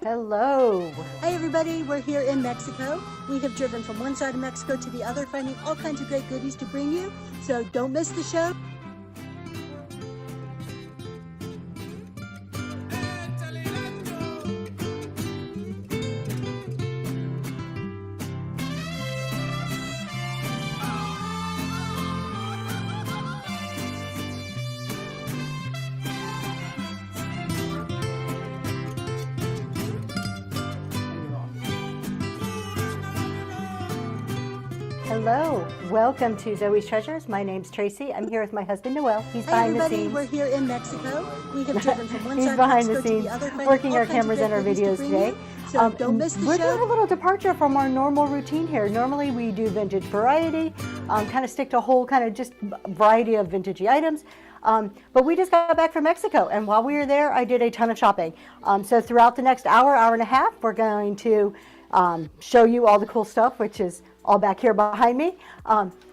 Hello. Hi everybody, we're here in Mexico. We have driven from one side of Mexico to the other, finding all kinds of great goodies to bring you. So don't miss the show. Hello. Welcome to Zoe's Treasures. My name's Tracy. I'm here with my husband Noel. He's Hi behind the everybody, scenes. we're here in Mexico. We have driven from one He's side of behind the Mexico to scenes, the other, finding working all our kinds of cameras and great our goodies to videos bring today. you. So don't miss the We're show. doing a little departure from our normal routine here. Normally we do vintage variety, kind of stick to a whole kind of just variety of vintagey items. But we just got back from Mexico, and while we were there, I did a ton of shopping. So throughout the next hour and a half, we're going to show you all the cool stuff, which is all back here behind me.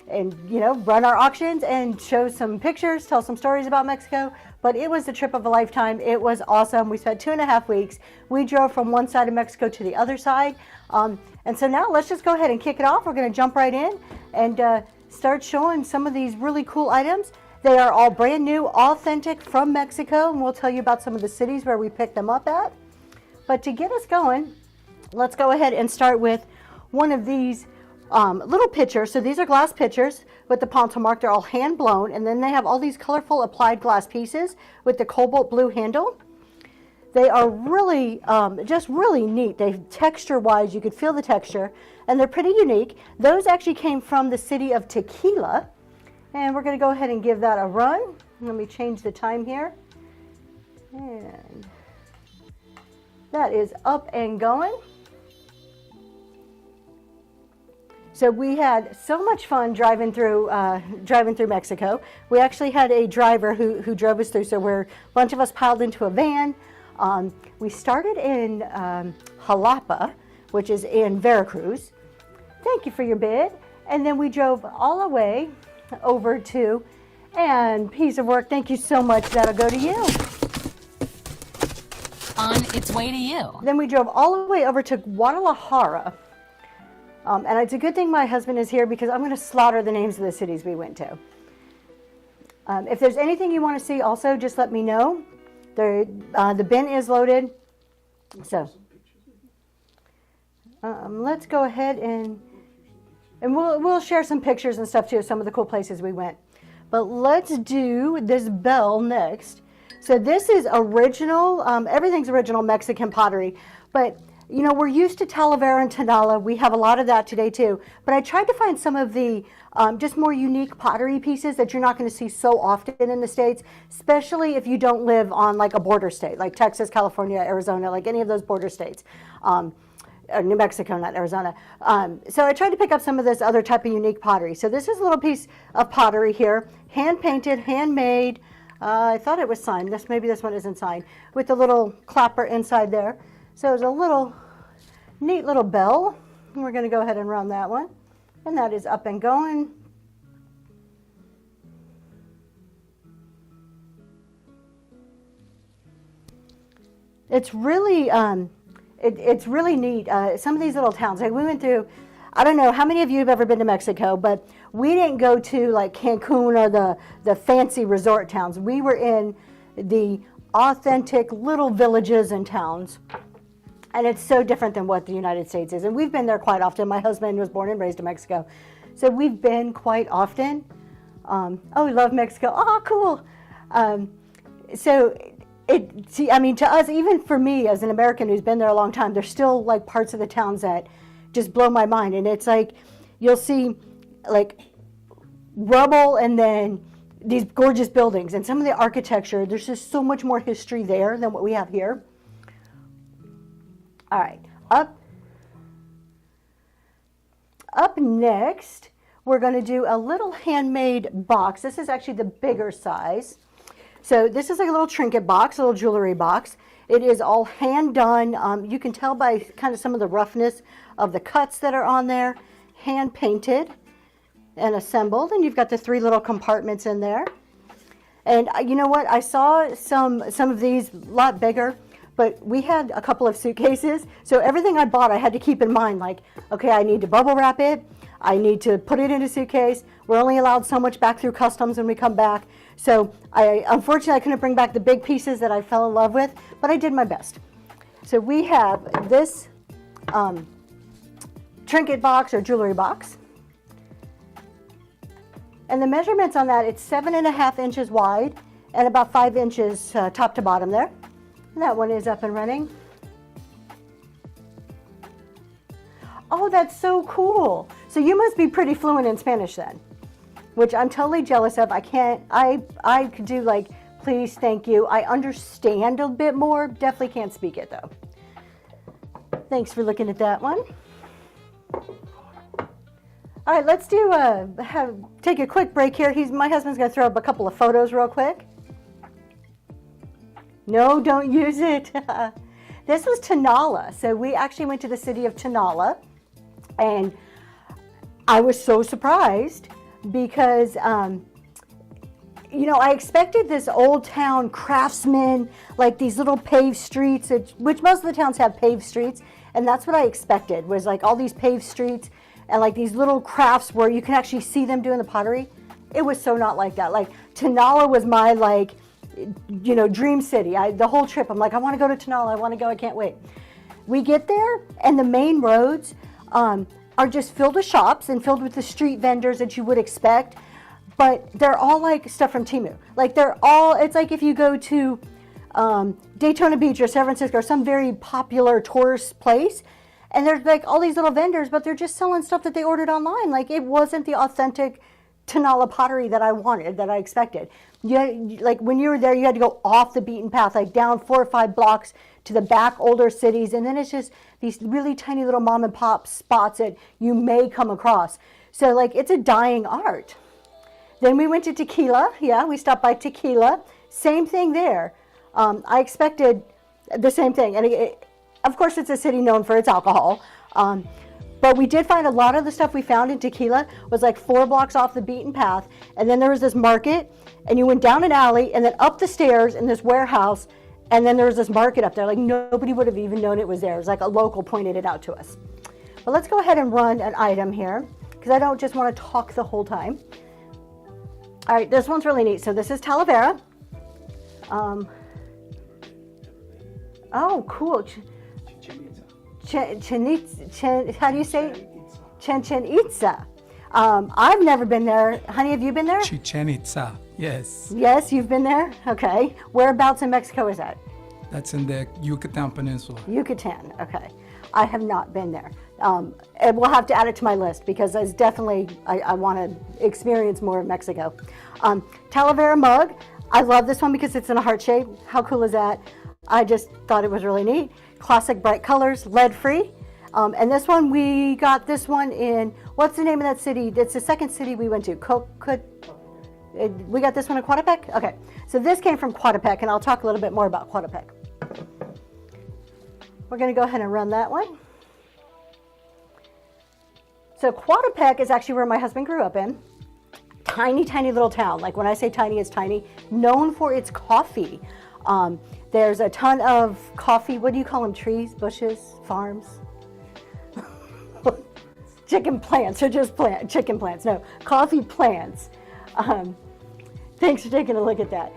And run our auctions and show some pictures, tell some stories about Mexico. But it was the trip of a lifetime. It was awesome. We spent 2.5 weeks. We drove from one side of Mexico to the other side. And so now let's just go ahead and kick it off. We're going to jump right in and start showing some of these really cool items. They are all brand new, authentic from Mexico, and we'll tell you about some of the cities where we picked them up at. But to get us going, let's go ahead and start with one of these little pitchers. So these are glass pitchers with the ponto mark. They're all hand blown, and then they have all these colorful applied glass pieces with the cobalt blue handle. They are really just really neat. They texture wise, you could feel the texture, and they're pretty unique. Those actually came from the city of Tequila, and we're going to go ahead and give that a run. Let me change the time here, and that is up and going. So we had so much fun driving through Mexico. We actually had a driver who drove us through. So a bunch of us piled into a van. We started in Jalapa, which is in Veracruz. Thank you for your bid. And then we drove all the way over to, and piece of work, thank you so much, that'll go to you. On its way to you. Then we drove all the way over to Guadalajara. And it's a good thing my husband is here because I'm going to slaughter the names of the cities we went to. If there's anything you want to see also, just let me know. The bin is loaded. So let's go ahead and we'll share some pictures and stuff too of some of the cool places we went. But let's do this bell next. So this is original, everything's original Mexican pottery, but we're used to Talavera and Tonala. We have a lot of that today too. But I tried to find some of the just more unique pottery pieces that you're not going to see so often in the States, especially if you don't live on like a border state, like Texas, California, Arizona, like any of those border states. New Mexico, not Arizona. So I tried to pick up some of this other type of unique pottery. So this is a little piece of pottery here, hand-painted, handmade. I thought it was signed. Maybe this one isn't signed, with the little clapper inside there. So it's a little neat little bell. We're going to go ahead and run that one. And that is up and going. It's really it's really neat. Some of these little towns, like we went through, I don't know how many of you have ever been to Mexico, but we didn't go to like Cancun or the fancy resort towns. We were in the authentic little villages and towns. And it's so different than what the United States is. And we've been there quite often. My husband was born and raised in Mexico. So we've been quite often. Oh, we love Mexico. Oh, cool. To us, even for me as an American who's been there a long time, there's still like parts of the towns that just blow my mind. And it's like, you'll see like rubble and then these gorgeous buildings. And some of the architecture, there's just so much more history there than what we have here. All right, up next, we're going to do a little handmade box. This is actually the bigger size. So this is like a little trinket box, a little jewelry box. It is all hand done. You can tell by kind of some of the roughness of the cuts that are on there. Hand painted and assembled. And you've got the 3 little compartments in there. And you know what? I saw some of these a lot bigger, but we had a couple of suitcases. So everything I bought, I had to keep in mind, like, okay, I need to bubble wrap it. I need to put it in a suitcase. We're only allowed so much back through customs when we come back. So unfortunately, I couldn't bring back the big pieces that I fell in love with, but I did my best. So we have this trinket box or jewelry box. And the measurements on that, it's 7.5 inches wide and about 5 inches top to bottom there. And that one is up and running. Oh, that's so cool. So you must be pretty fluent in Spanish then, which I'm totally jealous of. I could do like, please, thank you. I understand a bit more, definitely can't speak it though. Thanks for looking at that one. All right, let's take a quick break here. My husband's gonna throw up a couple of photos real quick. No, don't use it. This was Tonala. So we actually went to the city of Tonala, and I was so surprised because, you know, I expected this old town craftsman, like these little paved streets, which most of the towns have paved streets, and that's what I expected, was like all these paved streets and like these little crafts where you can actually see them doing the pottery. It was so not like that. Like Tonala was my like, you know, dream city. The whole trip, I'm like, I want to go to Tonala. I want to go. I can't wait. We get there, and the main roads are just filled with shops and filled with the street vendors that you would expect, but they're all like stuff from Temu. Like it's like if you go to Daytona Beach or San Francisco or some very popular tourist place, and there's like all these little vendors, but they're just selling stuff that they ordered online. Like it wasn't the authentic Tonala pottery that I wanted, that I expected. Like when you were there, you had to go off the beaten path, like down 4 or 5 blocks to the back older cities, and then it's just these really tiny little mom and pop spots that you may come across. So like it's a dying art. Then we went to Tequila. Yeah, we stopped by Tequila. Same thing there. I expected the same thing, and of course it's a city known for its alcohol. But we did find a lot of the stuff we found in Tequila was like 4 blocks off the beaten path, and then there was this market, and you went down an alley and then up the stairs in this warehouse, and then there was this market up there. Like nobody would have even known it was there. It was like a local pointed it out to us. But let's go ahead and run an item here, because I don't just want to talk the whole time. All right, this one's really neat. So this is Talavera. Oh, cool. How do you say it? Chichen Itza. I've never been there. Honey, have you been there? Chichen Itza, yes. Yes, you've been there? Okay. Whereabouts in Mexico is that? That's in the Yucatan Peninsula. Yucatan, okay. I have not been there. And we'll have to add it to my list because it's definitely, I want to experience more of Mexico. Talavera mug. I love this one because it's in a heart shape. How cool is that? I just thought it was really neat. Classic bright colors, lead-free. And this one, we got this one in, what's the name of that city? It's the second city we went to. We got this one in Coatepec? Okay, so this came from Coatepec, and I'll talk a little bit more about Coatepec. We're gonna go ahead and run that one. So Coatepec is actually where my husband grew up in. Tiny, tiny little town. Like when I say tiny, it's tiny. Known for its coffee. There's a ton of coffee, what do you call them, trees, bushes, farms? Chicken plants, or just chicken plants, no, coffee plants. Thanks for taking a look at that.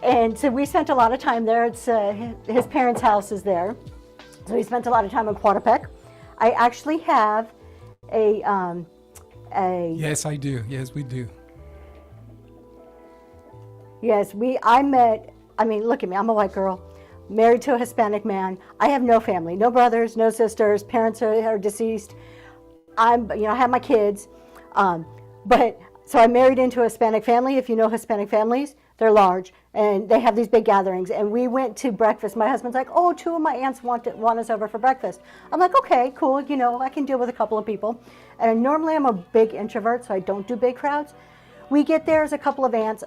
And so we spent a lot of time there. It's his parents' house is there. So we spent a lot of time in Coatepec. I actually have a Yes, I do. Yes, we do. Yes, I mean, look at me, I'm a white girl, married to a Hispanic man. I have no family, no brothers, no sisters, parents are deceased. I have my kids. So I married into a Hispanic family. If you know Hispanic families, they're large, and they have these big gatherings. And we went to breakfast. My husband's like, oh, 2 of my aunts want us over for breakfast. I'm like, okay, cool, I can deal with a couple of people. And normally I'm a big introvert, so I don't do big crowds. We get there as a couple of aunts.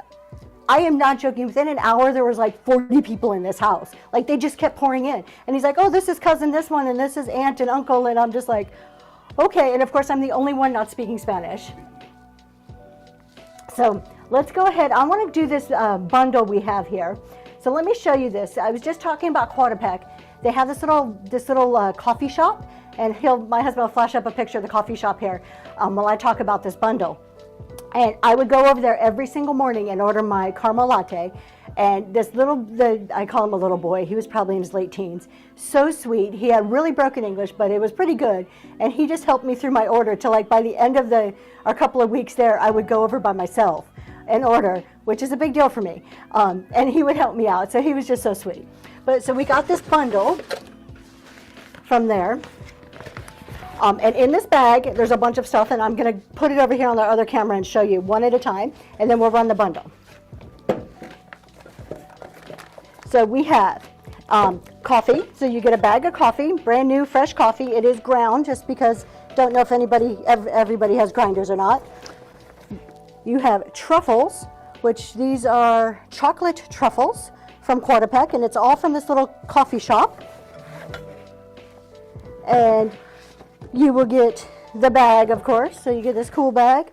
I am not joking. Within an hour, there was like 40 people in this house. Like they just kept pouring in. And he's like, oh, this is cousin this one, and this is aunt and uncle. And I'm just like, okay. And of course, I'm the only one not speaking Spanish. So let's go ahead. I want to do this bundle we have here. So let me show you this. I was just talking about Quarterpack. They have this little coffee shop, and my husband will flash up a picture of the coffee shop here while I talk about this bundle. And I would go over there every single morning and order my caramel latte. And this I call him a little boy, he was probably in his late teens, so sweet. He had really broken English, but it was pretty good. And he just helped me through my order till like by the end of our couple of weeks there, I would go over by myself and order, which is a big deal for me. And he would help me out, so he was just so sweet. So we got this bundle from there. And in this bag, there's a bunch of stuff, and I'm going to put it over here on the other camera and show you one at a time, and then we'll run the bundle. So we have coffee. So you get a bag of coffee, brand new, fresh coffee. It is ground, just because don't know if everybody has grinders or not. You have truffles, which these are chocolate truffles from Quarterpack, and it's all from this little coffee shop. And you will get the bag, of course, so you get this cool bag.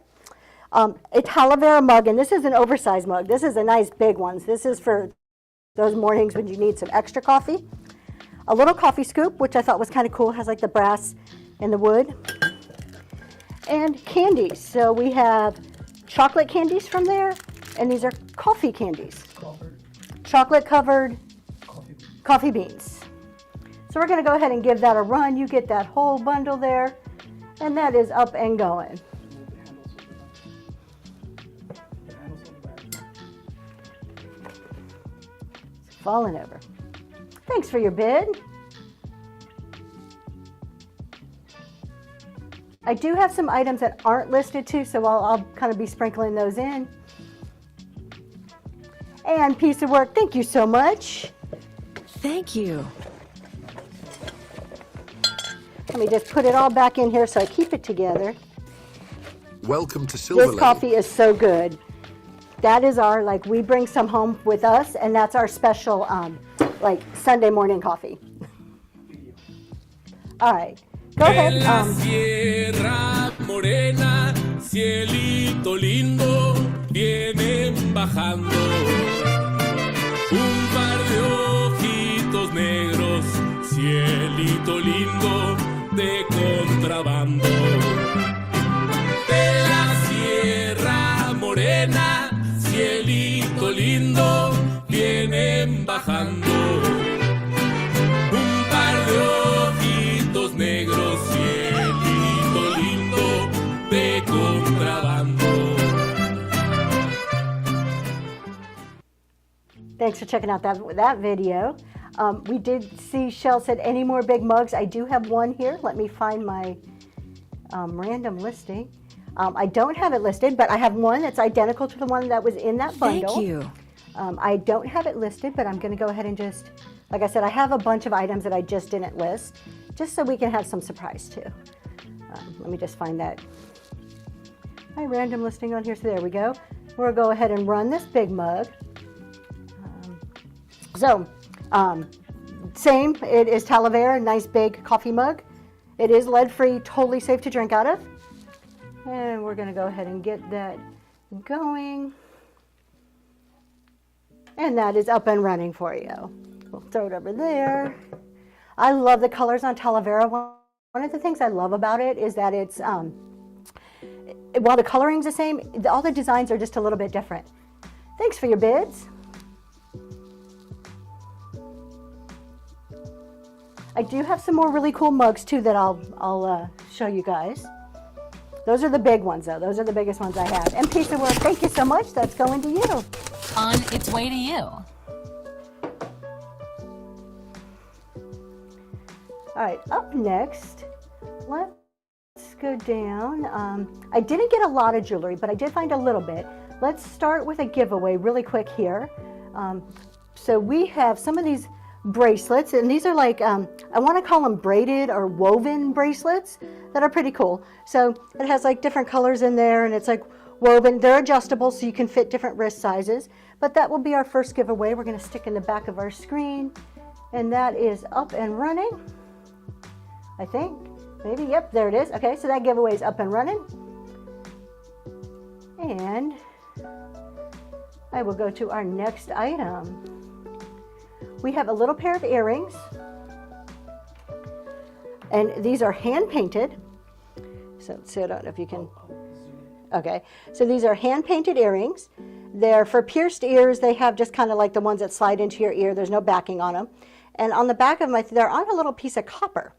A Talavera mug, and this is an oversized mug. This is a nice big one. This is for those mornings when you need some extra coffee. A little coffee scoop, which I thought was kind of cool, has like the brass and the wood. And candies. So we have chocolate candies from there, and these are coffee candies. Chocolate covered coffee beans. So we're going to go ahead and give that a run. You get that whole bundle there, and that is up and going. It's falling over. Thanks for your bid. I do have some items that aren't listed too, so I'll kind of be sprinkling those in. And piece of work, thank you so much. Thank you. Let me just put it all back in here so I keep it together. Welcome to Silver This coffee is so good. That is we bring some home with us, and that's our special, Sunday morning coffee. All right, go ahead. Sierra Morena, cielito lindo, vienen bajando. Un par de ojitos negros, cielito lindo, de contrabando. De la Sierra Morena, cielito lindo, vienen bajando. Un par de ojitos negros, cielito lindo, de contrabando. Thanks for checking out that video. We did see Shell said any more big mugs. I do have one here. Let me find my random listing. I don't have it listed, but I have one that's identical to the one that was in that bundle. Thank you. I don't have it listed, but I'm going to go ahead and just, like I said, I have a bunch of items that I just didn't list, just so we can have some surprise too. Let me just find that. My random listing on here, so there we go. We'll go ahead and run this big mug. Same, it is Talavera, nice big coffee mug. It is lead-free, totally safe to drink out of. And we're gonna go ahead and get that going. And that is up and running for you. We'll throw it over there. I love the colors on Talavera. One of the things I love about it is that it's, while the coloring's the same, all the designs are just a little bit different. Thanks for your bids. I do have some more really cool mugs too that I'll show you guys. Those are the big ones though. Those are the biggest ones I have. And piece of work, thank you so much. That's going to you. On its way to you. All right, up next, let's go down. I didn't get a lot of jewelry, but I did find a little bit. Let's start with a giveaway really quick here. So we have some of these bracelets, and these are like, I want to call them braided or woven bracelets that are pretty cool. So it has like different colors in there, and it's like woven. They're adjustable so you can fit different wrist sizes, but that will be our first giveaway. We're going to stick in the back of our screen, and that is up and running. I think, maybe, yep, there it is. Okay, so that giveaway is up and running. And I will go to our next item. We have a little pair of earrings. And these are hand painted. So I don't know if you can, okay. So these are hand painted earrings. They're for pierced ears. They have just kind of like the ones that slide into your ear. There's no backing on them. And on the back of them, they're on a little piece of copper.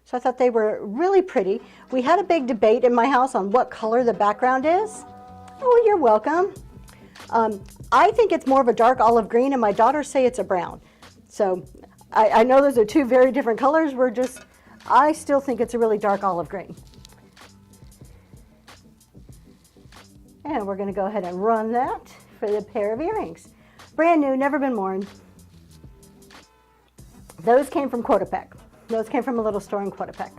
So I thought they were really pretty. We had a big debate in my house on what color the background is. Oh, you're welcome. I think it's more of a dark olive green, and my daughters say it's a brown. So I know those are two very different colors. I still think it's a really dark olive green. And we're going to go ahead and run that for the pair of earrings. Brand new, never been worn. Those came from Quotapec. Those came from a little store in Quotapec.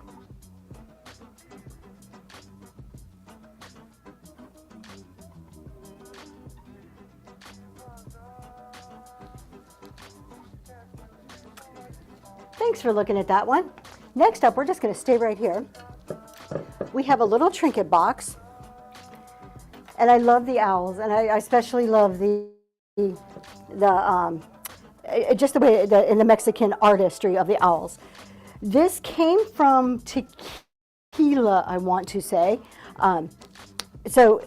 Thanks for looking at that one. Next up, we're just going to stay right here. We have a little trinket box. And I love the owls, and I especially love just the way in the Mexican artistry of the owls. This came from tequila, I want to say. So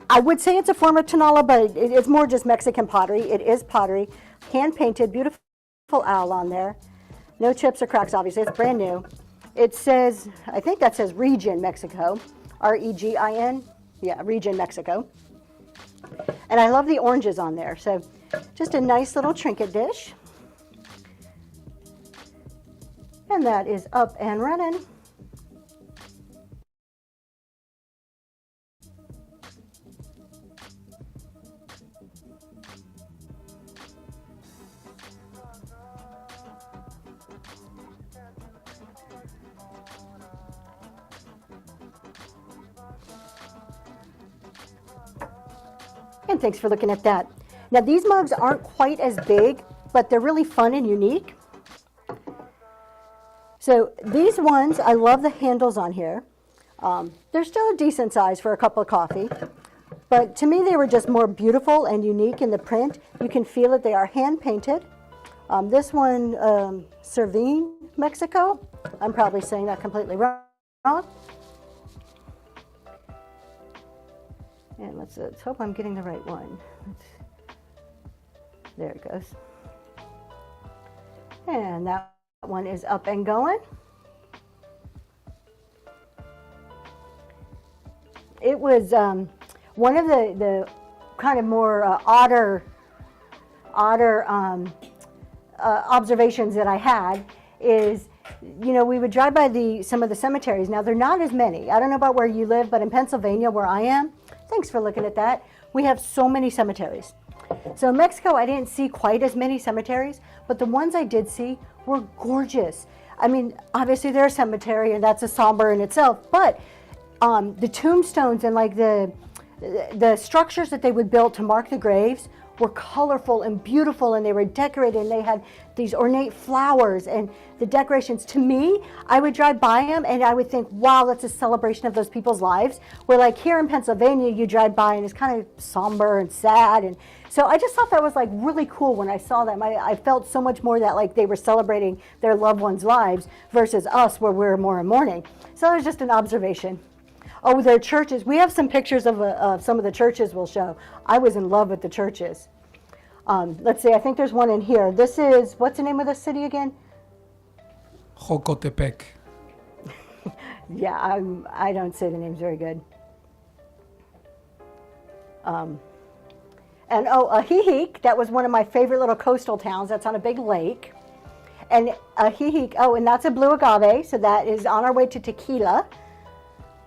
I would say it's a form of tonala, but it's more just Mexican pottery. It is pottery, hand painted, beautiful owl on there. No chips or cracks, obviously. It's brand new. It says, I think that says Region Mexico, R-E-G-I-N. Yeah, Region Mexico. And I love the oranges on there. So just a nice little trinket dish. And that is up and running. And thanks for looking at that. Now these mugs aren't quite as big, but they're really fun and unique. So these ones, I love the handles on here. They're still a decent size for a cup of coffee, but to me they were just more beautiful and unique in the print. You can feel it, they are hand painted. This one, Servine, Mexico. I'm probably saying that completely wrong. And let's hope I'm getting the right one. There it goes. And that one is up and going. It was one of the kind of more odder observations that I had is, you know, we would drive by some of the cemeteries. Now, they're not as many. I don't know about where you live, but in Pennsylvania, where I am, thanks for looking at that, we have so many cemeteries. So in Mexico, I didn't see quite as many cemeteries, but the ones I did see were gorgeous. I mean, obviously they're a cemetery, and that's a somber in itself, but the tombstones and like the structures that they would build to mark the graves were colorful and beautiful, and they were decorated, and they had these ornate flowers and the decorations. To me, I would drive by them and I would think, wow, that's a celebration of those people's lives. Where like here in Pennsylvania, you drive by and it's kind of somber and sad. And so I just thought that was like really cool when I saw them. I felt so much more that like they were celebrating their loved ones' lives versus us where we're more in mourning. So it was just an observation. Oh, their churches. We have some pictures of some of the churches we'll show. I was in love with the churches. Let's see, I think there's one in here. This is, what's the name of the city again? Jocotepec. Yeah, I don't say the names very good. And Ajijic, that was one of my favorite little coastal towns. That's on a big lake. And Ajijic, and that's a blue agave, so that is on our way to Tequila.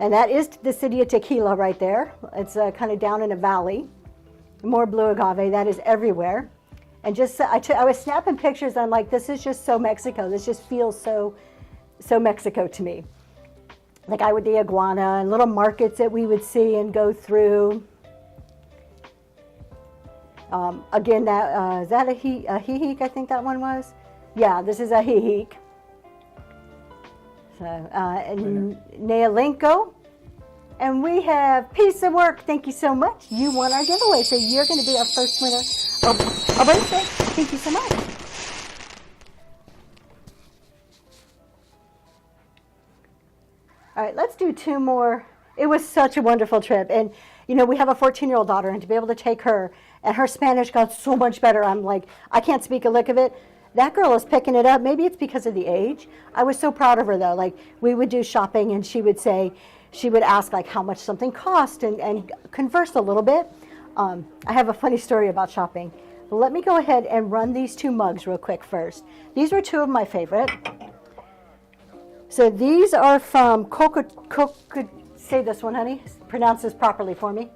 And that is the city of Tequila right there. It's kind of down in a valley. More blue agave, that is everywhere. And just, I was snapping pictures, and I'm like, this is just so Mexico. This just feels so Mexico to me. Like I would the iguana and little markets that we would see and go through. Again, is that a Ajijic, I think that one was? Yeah, this is a Ajijic. So, and Neolinco. And we have Piece of Work. Thank you so much. You won our giveaway, so you're going to be our first winner of a bracelet. Thank you so much. All right, let's do 2 more. It was such a wonderful trip. And, you know, we have a 14-year-old daughter, and to be able to take her, and her Spanish got so much better. I'm like, I can't speak a lick of it. That girl is picking it up. Maybe it's because of the age. I was so proud of her, though. Like, we would do shopping, and she would ask, like, how much something cost and converse a little bit. I have a funny story about shopping. Let me go ahead and run these 2 mugs real quick first. These were 2 of my favorite. So these are from say this one, honey. Pronounce this properly for me.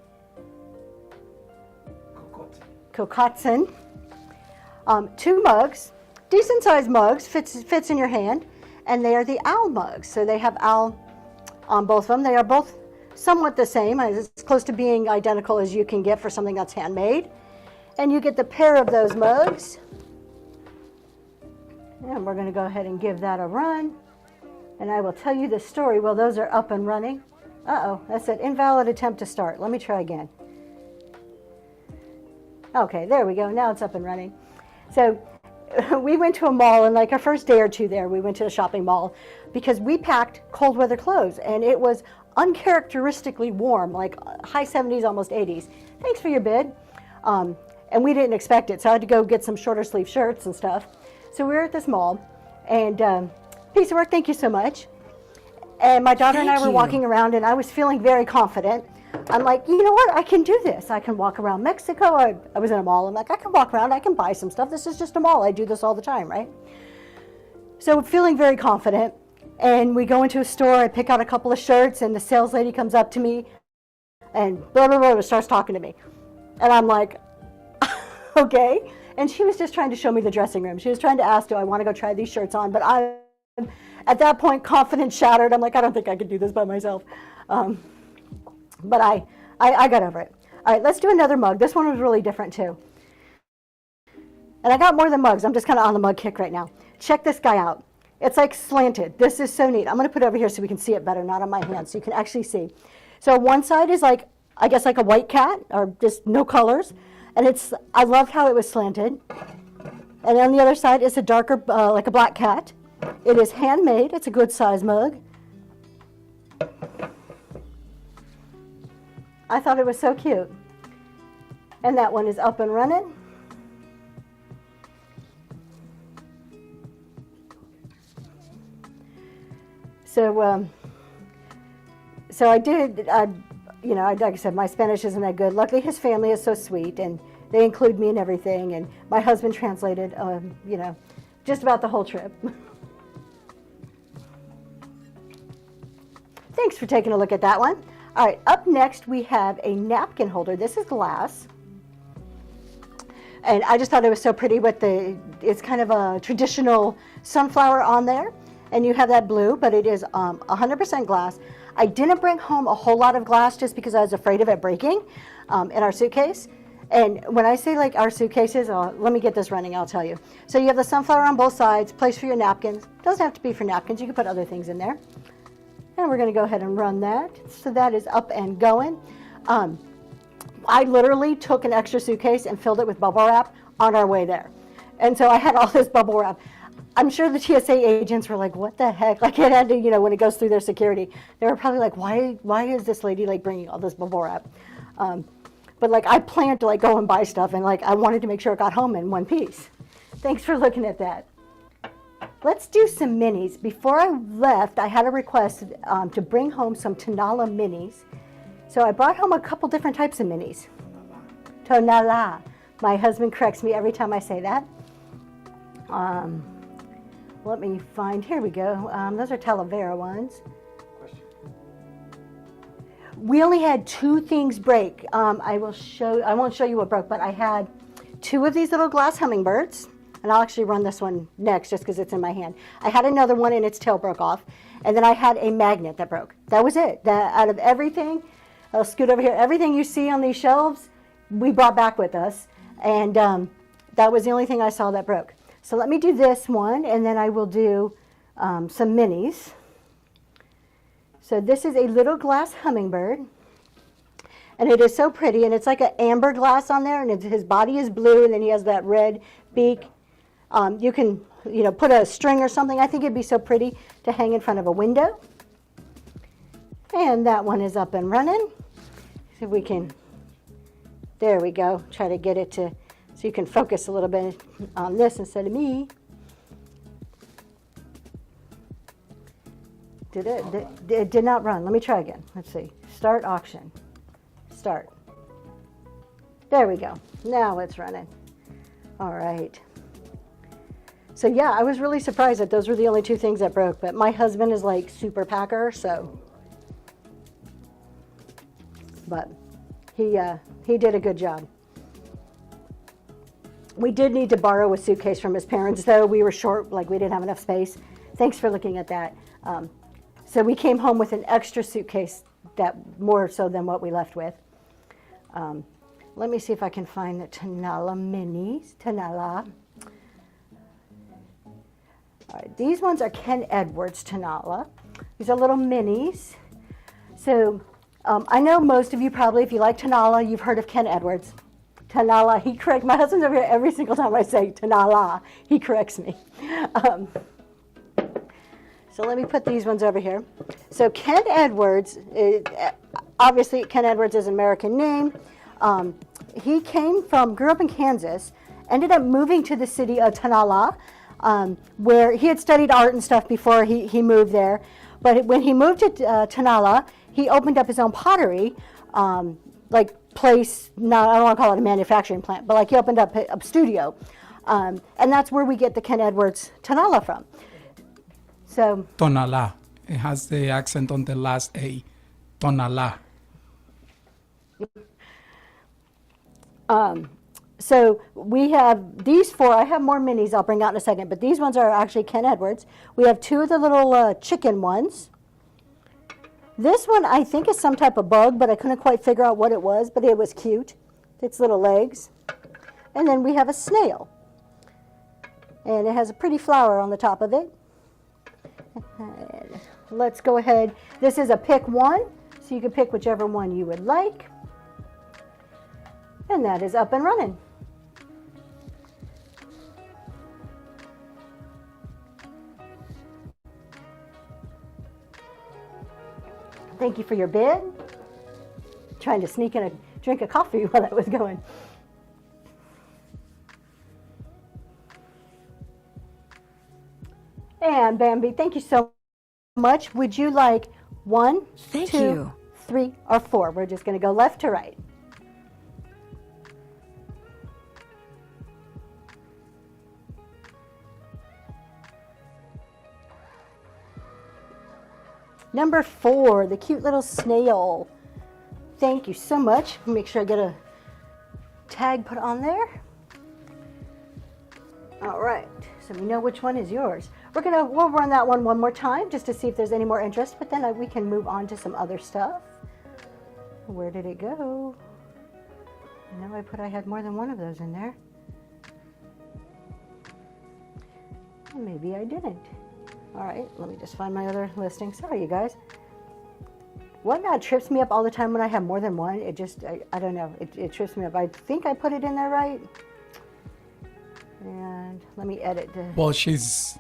Kokotsen. 2 mugs, decent sized mugs, fits in your hand, and they are the owl mugs. So they have owl on both of them. They are both somewhat the same, as close to being identical as you can get for something that's handmade. And you get the pair of those mugs. And we're going to go ahead and give that a run. And I will tell you the story. Well, those are up and running. Uh-oh, that's an invalid attempt to start. Let me try again. Okay, there we go. Now it's up and running. So we went to a mall, and like our first day or 2 there, we went to a shopping mall because we packed cold weather clothes, and it was uncharacteristically warm, like high 70s, almost 80s. Thanks for your bid. And we didn't expect it, so I had to go get some shorter sleeve shirts and stuff. So we were at this mall, and piece of work, thank you so much. And my daughter and I were walking around, and I was feeling very confident. I'm like, you know what, I can do this. I can walk around Mexico. I was in a mall. I'm like, I can walk around. I can buy some stuff. This is just a mall. I do this all the time, right? So feeling very confident. And we go into a store. I pick out a couple of shirts, and the sales lady comes up to me and blah, blah, blah, starts talking to me. And I'm like, okay. And she was just trying to show me the dressing room. She was trying to ask, do I want to go try these shirts on? But I, at that point, confidence shattered. I'm like, I don't think I could do this by myself. But I got over it. All right, let's do another mug. This one was really different too. And I got more than mugs. I'm just kind of on the mug kick right now. Check this guy out. It's like slanted. This is so neat. I'm going to put it over here so we can see it better, not on my hand, so you can actually see. So one side is like, I guess like a white cat, or just no colors. And I loved how it was slanted. And on the other side is a darker, like a black cat. It is handmade. It's a good size mug. I thought it was so cute. And that one is up and running. So I did, you know, like I said, my Spanish isn't that good. Luckily, his family is so sweet, and they include me in everything. And my husband translated, you know, just about the whole trip. Thanks for taking a look at that one. All right, up next we have a napkin holder. This is glass. And I just thought it was so pretty with it's kind of a traditional sunflower on there. And you have that blue, but it is 100% glass. I didn't bring home a whole lot of glass just because I was afraid of it breaking in our suitcase. And when I say like our suitcases, let me get this running, I'll tell you. So you have the sunflower on both sides, place for your napkins. Doesn't have to be for napkins, you can put other things in there. And we're going to go ahead and run that. So that is up and going. I literally took an extra suitcase and filled it with bubble wrap on our way there. And so I had all this bubble wrap. I'm sure the TSA agents were like, what the heck? Like it had to, you know, when it goes through their security, they were probably like, why is this lady like bringing all this bubble wrap? But like I planned to like go and buy stuff, and like I wanted to make sure it got home in one piece. Thanks for looking at that. Let's do some minis. Before I left, I had a request to bring home some Tonala minis. So I brought home a couple different types of minis. Tonala. My husband corrects me every time I say that. Let me find, here we go. Those are Talavera ones. We only had 2 things break. I won't show you what broke, but I had 2 of these little glass hummingbirds. And I'll actually run this one next just because it's in my hand. I had another one and its tail broke off. And then I had a magnet that broke. That was it. Out of everything, I'll scoot over here. Everything you see on these shelves, we brought back with us. And that was the only thing I saw that broke. So let me do this one, and then I will do some minis. So this is a little glass hummingbird. And it is so pretty, and it's like an amber glass on there, and his body is blue, and then he has that red beak. You can, you know, put a string or something. I think it'd be so pretty to hang in front of a window. And that one is up and running. See if we can, there we go. Try to get it to, so you can focus a little bit on this instead of me. It did not run. Let me try again. Let's see. Start auction. Start. There we go. Now it's running. All right. So yeah, I was really surprised that those were the only two things that broke, but my husband is like super packer, so. But he did a good job. We did need to borrow a suitcase from his parents, though. We were short, like we didn't have enough space. Thanks for looking at that. So we came home with an extra suitcase, that more so than what we left with. Let me see if I can find the Tanala minis. Tanala. All right, these ones are Ken Edwards Tanala. These are little minis. So I know most of you probably, if you like Tanala, you've heard of Ken Edwards. Tanala, he corrects, my husband's over here every single time I say Tanala, he corrects me. So let me put these ones over here. So Ken Edwards, obviously Ken Edwards is an American name. He grew up in Kansas, ended up moving to the city of Tanala, where he had studied art and stuff before he moved there. But when he moved to Tanala, he opened up his own pottery, place, not, I don't want to call it a manufacturing plant, but like he opened up a studio. And that's where we get the Ken Edwards Tanala from. So Tonala. It has the accent on the last A. Tonala. So we have these four. I have more minis I'll bring out in a second, but these ones are actually Ken Edwards. We have two of the little chicken ones. This one I think is some type of bug, but I couldn't quite figure out what it was, but it was cute. Its little legs. And then we have a snail. And it has a pretty flower on the top of it. Let's go ahead. This is a pick one, so you can pick whichever one you would like. And that is up and running. Thank you for your bid. Trying to sneak in a drink of coffee while that was going. And Bambi, thank you so much. Would you like 1, Thank 2, you. 3, or 4? We're just going to go left to right. Number 4, the cute little snail. Thank you so much. Make sure I get a tag put on there. All right, so we know which one is yours. We'll run that one more time just to see if there's any more interest, but then we can move on to some other stuff. Where did it go? I know I had more than one of those in there. Maybe I didn't. All right, let me just find my other listing. Sorry, you guys. What not trips me up all the time when I have more than one? It just, I don't know, it trips me up. I think I put it in there right. And let me edit. While she's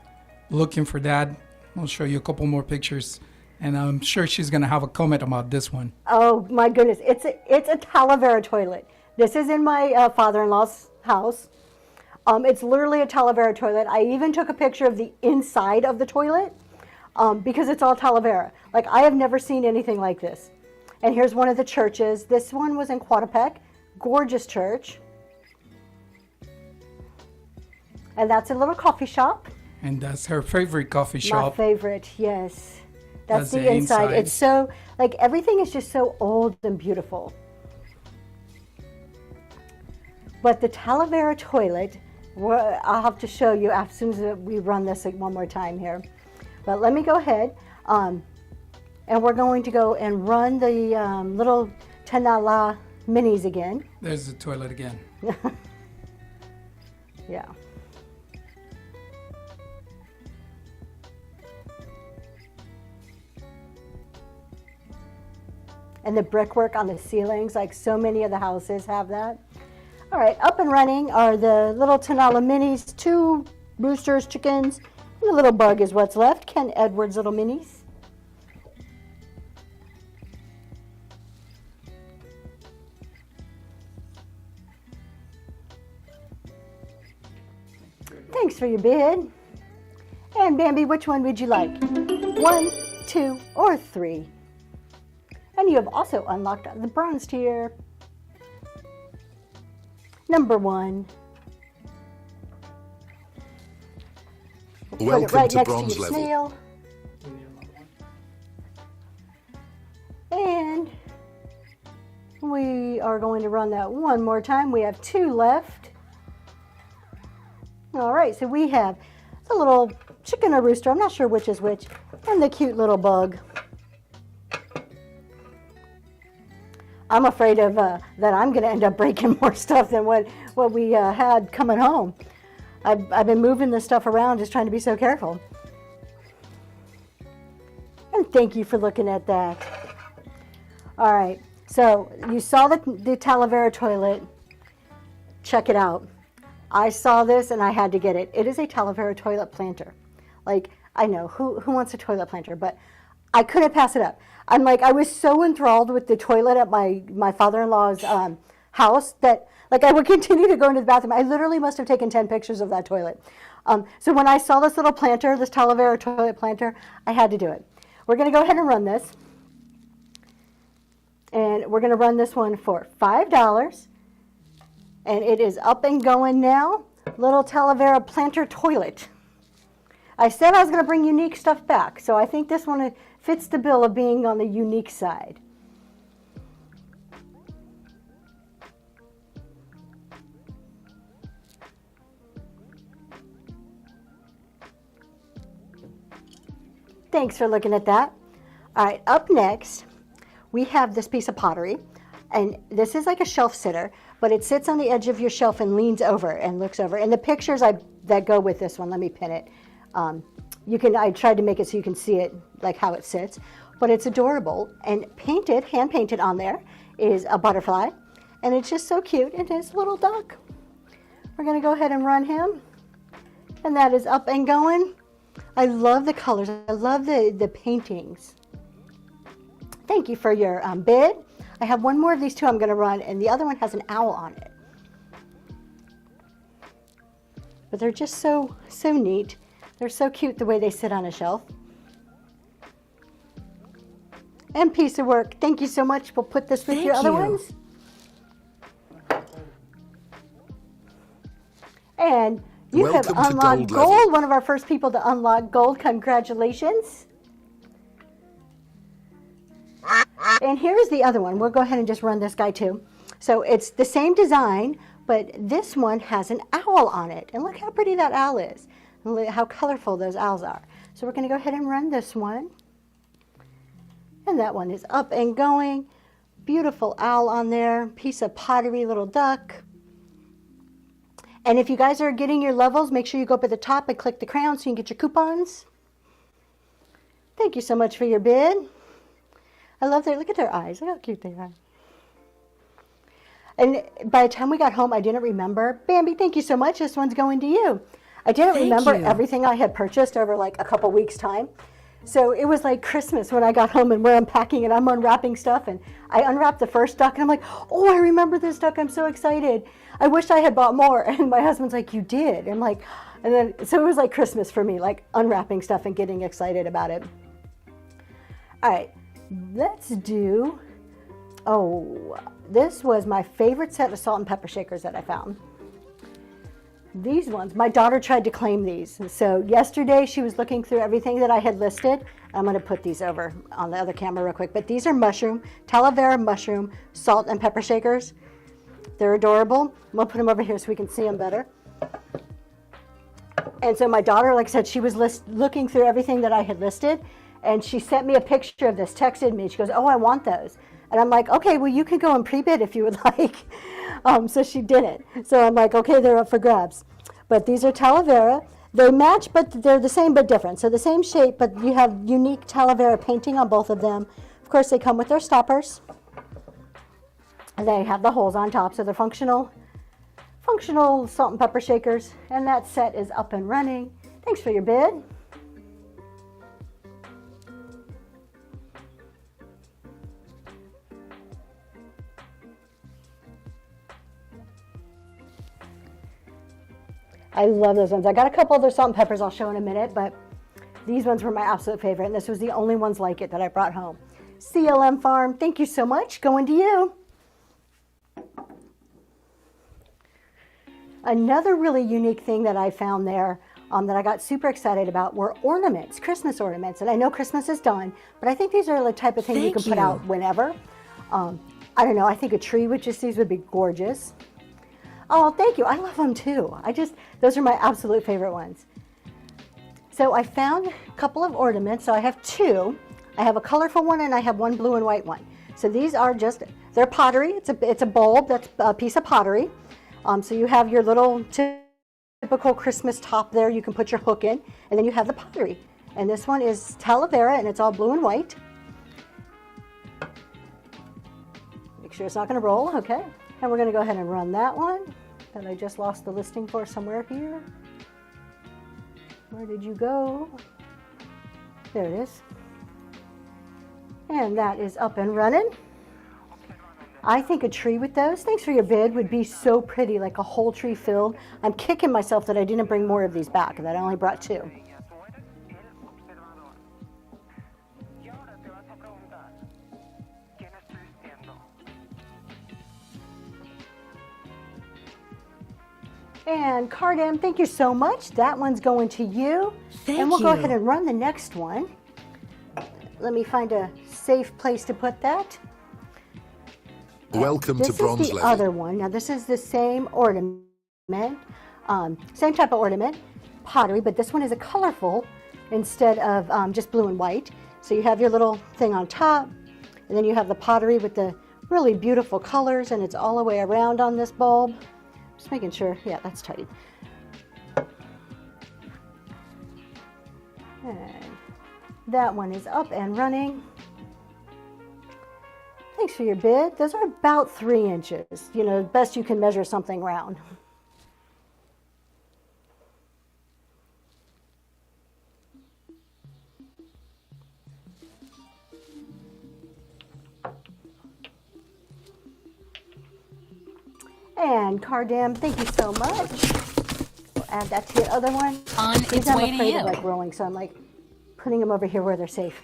looking for that, I'll show you a couple more pictures. And I'm sure she's going to have a comment about this one. Oh, my goodness. It's a Talavera toilet. This is in my father-in-law's house. It's literally a Talavera toilet. I even took a picture of the inside of the toilet because it's all Talavera. Like, I have never seen anything like this. And here's one of the churches. This one was in Coatepec. Gorgeous church. And that's a little coffee shop. And that's her favorite coffee shop. My favorite, yes. That's the inside. It's so, like, everything is just so old and beautiful. But the Talavera toilet, I'll have to show you as soon as we run this one more time here. But let me go ahead, and we're going to go and run the little Tanala minis again. There's the toilet again. Yeah. And the brickwork on the ceilings, like so many of the houses have that. All right, up and running are the little Tanala minis, 2 roosters, chickens, and a little bug is what's left. Ken Edwards little minis. Thanks for your bid. And Bambi, which one would you like? 1, 2, or 3? And you have also unlocked the bronze tier. Number 1. Put it Welcome right to next bronze to your level. snail. And we are going to run that one more time. We have 2 left. All right, so we have the little chicken or rooster, I'm not sure which is which, and the cute little bug. I'm afraid of that I'm going to end up breaking more stuff than what we had coming home. I've been moving this stuff around, just trying to be so careful. And thank you for looking at that. All right, so you saw the Talavera toilet. Check it out. I saw this and I had to get it. It is a Talavera toilet planter. Like, I know, who wants a toilet planter? But I couldn't pass it up. I'm like, I was so enthralled with the toilet at my father-in-law's house that, like, I would continue to go into the bathroom. I literally must have taken 10 pictures of that toilet. So when I saw this little planter, this Talavera toilet planter, I had to do it. We're going to go ahead and run this. And we're going to run this one for $5. And it is up and going now. Little Talavera planter toilet. I said I was going to bring unique stuff back, so I think this one fits the bill of being on the unique side. Thanks for looking at that. All right, up next, we have this piece of pottery. And this is like a shelf sitter, but it sits on the edge of your shelf and leans over and looks over. And the pictures that go with this one, let me pin it. I tried to make it so you can see it, like how it sits, but it's adorable. And hand painted on there is a butterfly, and it's just so cute. And his little duck. We're gonna go ahead and run him, and that is up and going. I love the colors. I love the paintings. Thank you for your bid. I have one more of these 2 I'm going to run, and the other one has an owl on it. But they're just so neat. They're so cute the way they sit on a shelf. And piece of work. Thank you so much. We'll put this with your other ones. And you have Welcome to unlocked gold level. gold. One of our first people to unlock gold. Congratulations. And here's the other one. We'll go ahead and just run this guy too. So it's the same design, but this one has an owl on it. And look how pretty that owl is. And look how colorful those owls are. So we're going to go ahead and run this one. And that one is up and going. Beautiful owl on there. Piece of pottery, little duck. And if you guys are getting your levels, make sure you go up at the top and click the crown so you can get your coupons. Thank you so much for your bid. I love look at their eyes. Look how cute they are. And by the time we got home, I didn't remember. Bambi, thank you so much. This one's going to you. I didn't remember everything I had purchased over like a couple weeks' time. So it was like Christmas when I got home and we're unpacking and I'm unwrapping stuff. And I unwrapped the first duck and I'm like, oh, I remember this duck. I'm so excited. I wish I had bought more. And my husband's like, you did? I'm like, and then, so it was like Christmas for me, like unwrapping stuff and getting excited about it. All right. Let's do, this was my favorite set of salt and pepper shakers that I found. These ones, my daughter tried to claim these. So yesterday she was looking through everything that I had listed. I'm going to put these over on the other camera real quick. But these are Talavera mushroom salt and pepper shakers. They're adorable. I'm going to put them over here so we can see them better. And so my daughter, like I said, she was looking through everything that I had listed. And she sent me a picture of this, texted me. She goes, oh, I want those. And I'm like, okay, well, you can go and pre-bid if you would like. So she didn't. So I'm like, okay, they're up for grabs. But these are Talavera. They match, but they're the same but different. So the same shape, but you have unique Talavera painting on both of them. Of course, they come with their stoppers. And they have the holes on top, so they're functional salt and pepper shakers. And that set is up and running. Thanks for your bid. I love those ones. I got a couple other salt and peppers I'll show in a minute, but these ones were my absolute favorite, and this was the only ones like it that I brought home. CLM Farm, thank you so much. Going to you. Another really unique thing that I found there that I got super excited about were ornaments, Christmas ornaments. And I know Christmas is done, but I think these are the type of thing you can put out whenever. I don't know, I think a tree with just these would be gorgeous. Oh, thank you. I love them too. Those are my absolute favorite ones. So I found a couple of ornaments. So I have two. I have a colorful one and I have one blue and white one. So these are they're pottery. It's a bulb that's a piece of pottery. So you have your little typical Christmas top there. You can put your hook in, and then you have the pottery. And this one is Talavera, and it's all blue and white. Make sure it's not going to roll, okay? And we're going to go ahead and run that one that I just lost the listing for somewhere here. Where did you go? There it is. And that is up and running. I think a tree with those, thanks for your bid, would be so pretty, like a whole tree filled. I'm kicking myself that I didn't bring more of these back, that I only brought two. And Cardam, thank you so much. That one's going to you. And we'll go ahead and run the next one. Let me find a safe place to put that. Welcome to bronze This is the level. other one. Now this is the same ornament, same type of ornament, pottery, but this one is a colorful instead of just blue and white. So you have your little thing on top, and then you have the pottery with the really beautiful colors, and it's all the way around on this bulb. Just making sure, yeah, that's tight. And that one is up and running. Thanks for your bid. Those are about 3 inches. You know, best you can measure something round. And Cardam, thank you so much. We'll add that to your other one. On its I'm way to afraid you. of like rolling, so I'm like putting them over here where they're safe.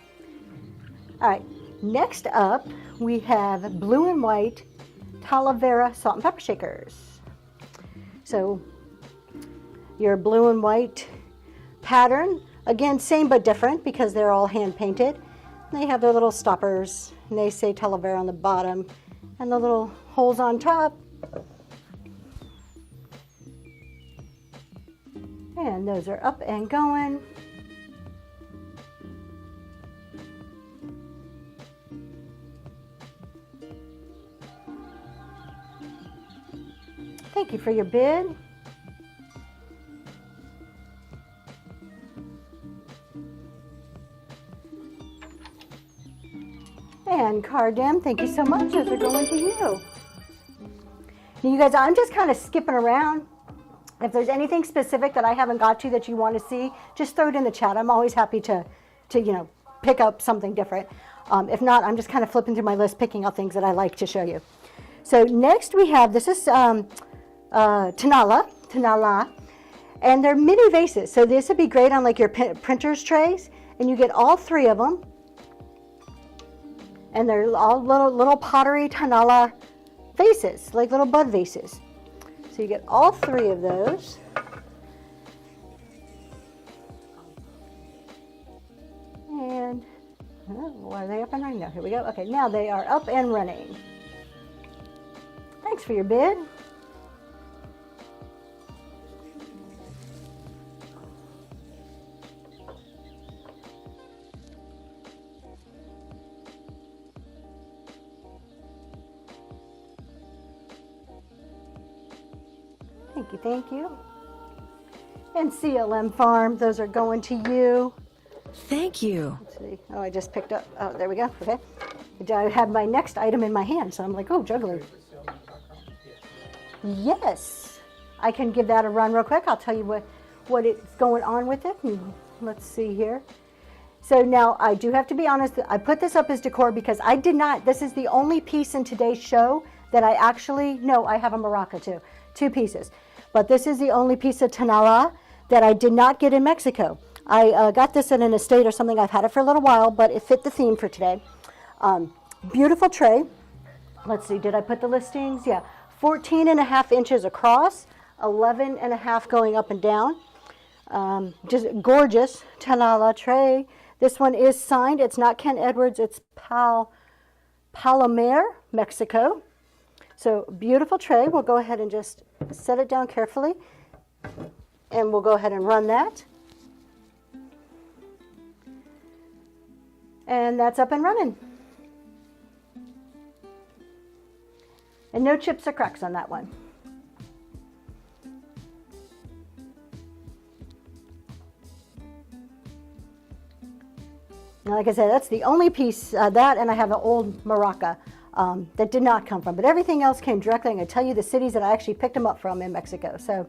All right, next up we have blue and white Talavera salt and pepper shakers. So your blue and white pattern, again, same but different because they're all hand painted. They have their little stoppers, and they say Talavera on the bottom, and the little holes on top. And those are up and going. Thank you for your bid. And Cardam, thank you so much. Those are going to you. Now, you guys, I'm just kind of skipping around. If there's anything specific that I haven't got to that you want to see, just throw it in the chat. I'm always happy to pick up something different. If not, I'm just kind of flipping through my list, picking out things that I like to show you. So next we have, this is Tanala, and they're mini vases. So this would be great on like your printer's trays, and you get all 3 of them. And they're all little pottery Tanala vases, like little bud vases. So you get all 3 of those. And, are they up and running? No, here we go. Okay, now they are up and running. Thanks for your bid. Thank you, thank you. And CLM Farm, those are going to you. Thank you. Let's see. Oh, I just picked up. Oh, there we go. Okay. I had my next item in my hand, so I'm like, oh, juggling. Yes. I can give that a run real quick. I'll tell you what is going on with it. Let's see here. So now I do have to be honest. I put this up as decor because I did not. This is the only piece in today's show that I actually, no, I have a maraca too. 2 pieces. but this is the only piece of Tonala that I did not get in Mexico. I got this in an estate or something. I've had it for a little while, but it fit the theme for today. Beautiful tray. Let's see, did I put the listings? Yeah, 14.5 inches across, 11.5 going up and down. Just gorgeous Tonala tray. This one is signed. It's not Ken Edwards, it's Palomar, Mexico. So beautiful tray. We'll go ahead and just set it down carefully, and we'll go ahead and run that. And that's up and running. And no chips or cracks on that one. Now, like I said, that's the only piece, that, and I have an old maraca that did not come from. But everything else came directly. I'm going to tell you the cities that I actually picked them up from in Mexico. So,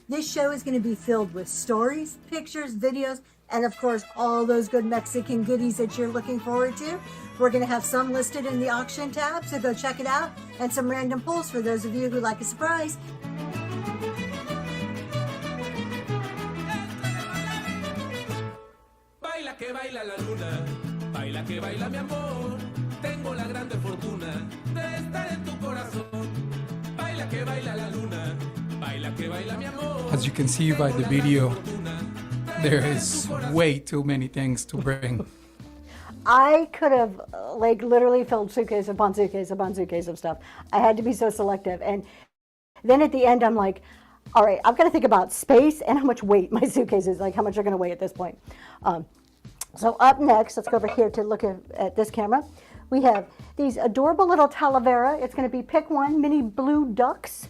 This show is going to be filled with stories, pictures, videos, and of course, all those good Mexican goodies that you're looking forward to. We're going to have some listed in the auction tab, so go check it out, and some random pulls for those of you who like a surprise. Baila que baila la luna, baila que baila mi amor. Tengo la grande fortuna de estar en tu corazón. Baila que baila la luna, baila que baila mi amor. As you can see by the video, there is way too many things to bring. I could have like literally filled suitcase upon suitcase upon suitcase of stuff. I had to be so selective. And then at the end, I'm like, all right, I've got to think about space and how much weight my suitcase is, like how much they're going to weigh at this point. So up next, let's go over here to look at this camera. We have these adorable little Talavera. It's going to be pick one mini blue ducks.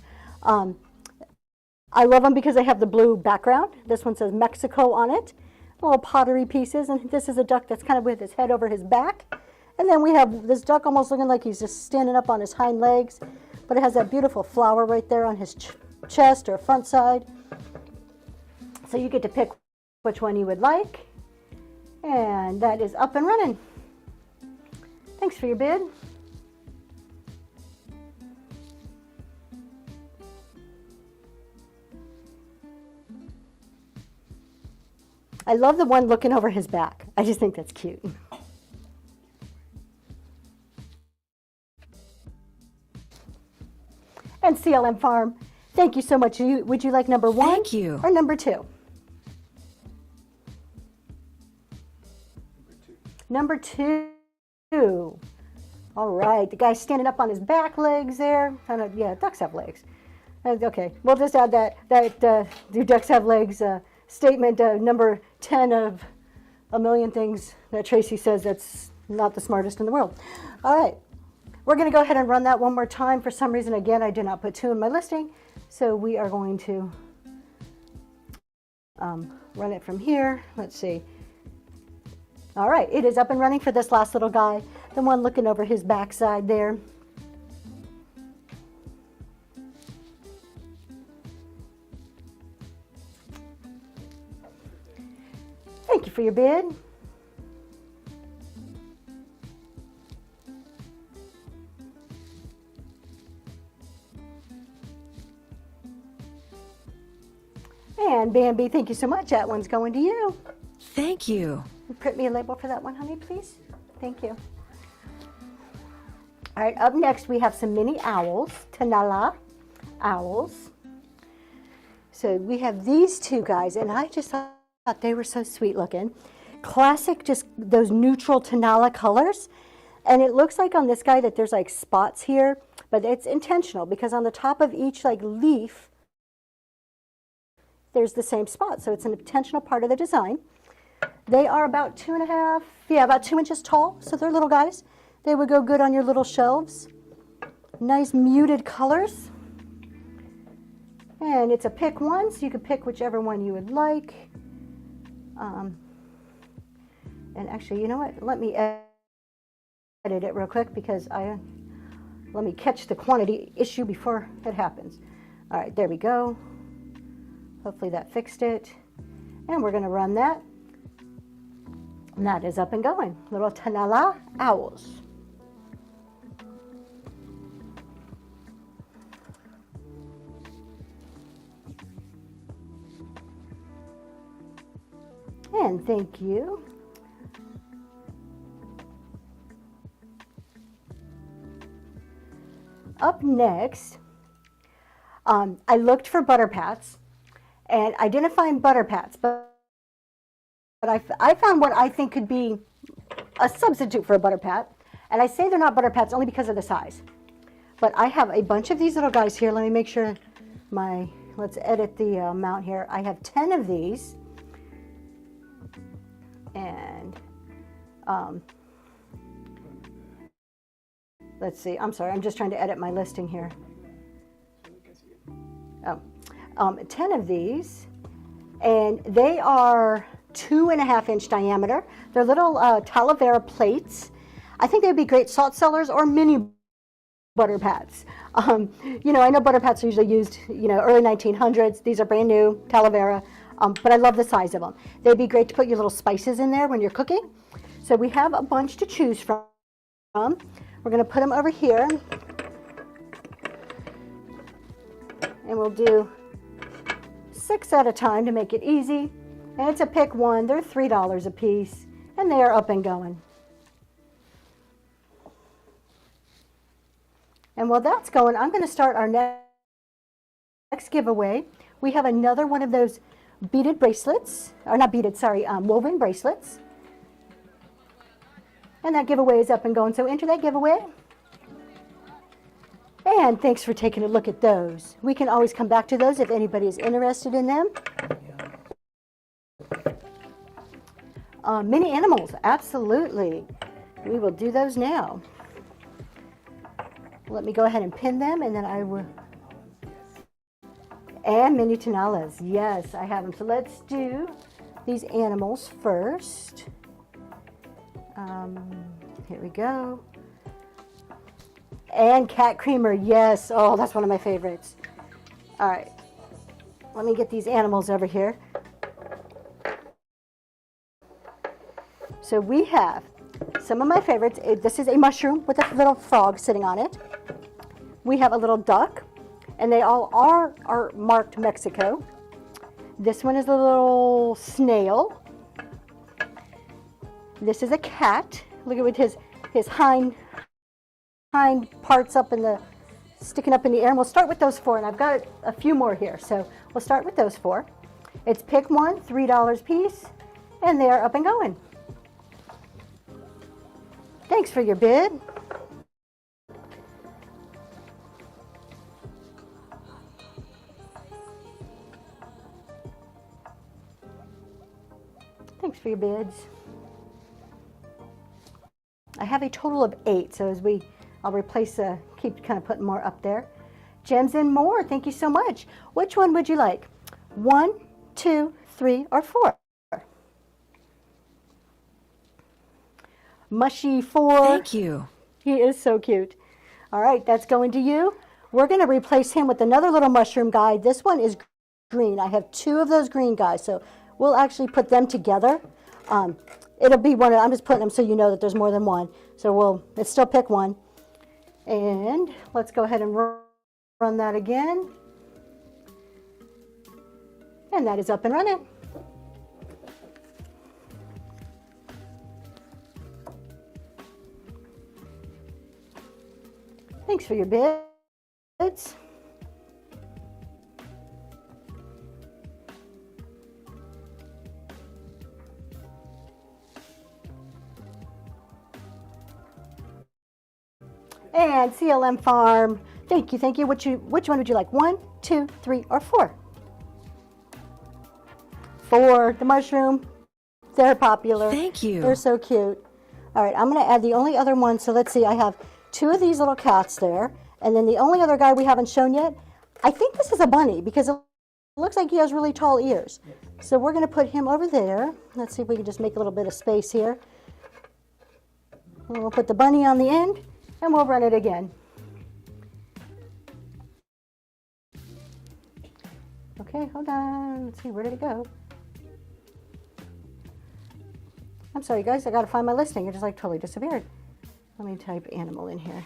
I love them because they have the blue background. This one says Mexico on it. Little pottery pieces, and this is a duck that's kind of with his head over his back. And then we have this duck almost looking like he's just standing up on his hind legs, but it has that beautiful flower right there on his chest or front side. So you get to pick which one you would like, and that is up and running. Thanks for your bid. I love the one looking over his back. I just think that's cute. And CLM Farm, thank you so much. Would you like number one? Thank you. Or number two? Number two. All right, the guy's standing up on his back legs there. Yeah, ducks have legs. Okay, we'll just add that do ducks have legs statement number 10 of a million things that Tracy says that's not the smartest in the world. All right, we're going to go ahead and run that one more time. For some reason, again, I did not put two in my listing, so we are going to run it from here. Let's see. All right, it is up and running for this last little guy, the one looking over his backside there. Thank you for your bid. And Bambi, thank you so much. That one's going to you. Thank you. Print me a label for that one, honey, please. Thank you. All right, up next we have some mini owls, Tonala owls. So we have these two guys, and I just thought they were so sweet looking. Classic, just those neutral Tonala colors. And it looks like on this guy that there's like spots here, but it's intentional because on the top of each like leaf, there's the same spot. So it's an intentional part of the design. They are about 2.5, about 2 inches tall. So they're little guys. They would go good on your little shelves. Nice muted colors. And it's a pick one, so you can pick whichever one you would like. And actually, you know what? Let me edit it real quick because let me catch the quantity issue before it happens. All right, there we go. Hopefully that fixed it. And we're going to run that. And that is up and going. Little Tonala owls. And thank you. Up next, I looked for butter pats, and I didn't find butter pats, but I found what I think could be a substitute for a butter pat. And I say they're not butter pats only because of the size. But I have a bunch of these little guys here. Let me make sure let's edit the amount here. I have 10 of these. And let's see, I'm sorry, I'm just trying to edit my listing here. 10 of these, and they are 2.5-inch diameter. They're little Talavera plates. I think they'd be great salt cellars or mini butter pats. You know, I know butter pats are usually used, you know, early 1900s. These are brand new Talavera, but I love the size of them. They'd be great to put your little spices in there when you're cooking. So we have a bunch to choose from. We're going to put them over here, and we'll do 6 at a time to make it easy. And it's a pick one. They're $3 a piece, and they are up and going. And while that's going, I'm going to start our next giveaway. We have another one of those beaded bracelets, or not beaded, sorry, woven bracelets. And that giveaway is up and going, so enter that giveaway. And thanks for taking a look at those. We can always come back to those if anybody is interested in them. Mini animals, absolutely. We will do those now. Let me go ahead and pin them, and then I will. And mini tinalas, yes, I have them. So let's do these animals first. Here we go. And cat creamer, yes. Oh, that's one of my favorites. All right, let me get these animals over here. So we have some of my favorites. This is a mushroom with a little frog sitting on it. We have a little duck, and they all are marked Mexico. This one is a little snail. This is a cat. Look at with his hind parts sticking up in the air. And we'll start with those 4, and I've got a few more here. So we'll start with those 4. It's pick one, $3 piece, and they're up and going. Thanks for your bid. Thanks for your bids. I have a total of 8, so I'll replace, keep kind of putting more up there. Gems and more, thank you so much. Which one would you like? 1, 2, 3, or 4? Mushy 4. Thank you. He is so cute. All right, that's going to you. We're going to replace him with another little mushroom guy. This one is green. I have 2 of those green guys, so we'll actually put them together. It'll be one. I'm just putting them so you know that there's more than one. So let's still pick one. And let's go ahead and run that again. And that is up and running. Thanks for your bids. And CLM Farm, thank you, thank you. Which one would you like? 1, 2, 3, or 4? 4, the mushroom. They're popular. Thank you. They're so cute. All right, I'm going to add the only other one. So let's see, I have 2 of these little cats there. And then the only other guy we haven't shown yet, I think this is a bunny because it looks like he has really tall ears. So we're going to put him over there. Let's see if we can just make a little bit of space here. And we'll put the bunny on the end. And we'll run it again. Okay, hold on. Let's see, where did it go? I'm sorry, guys. I got to find my listing. It just like totally disappeared. Let me type animal in here.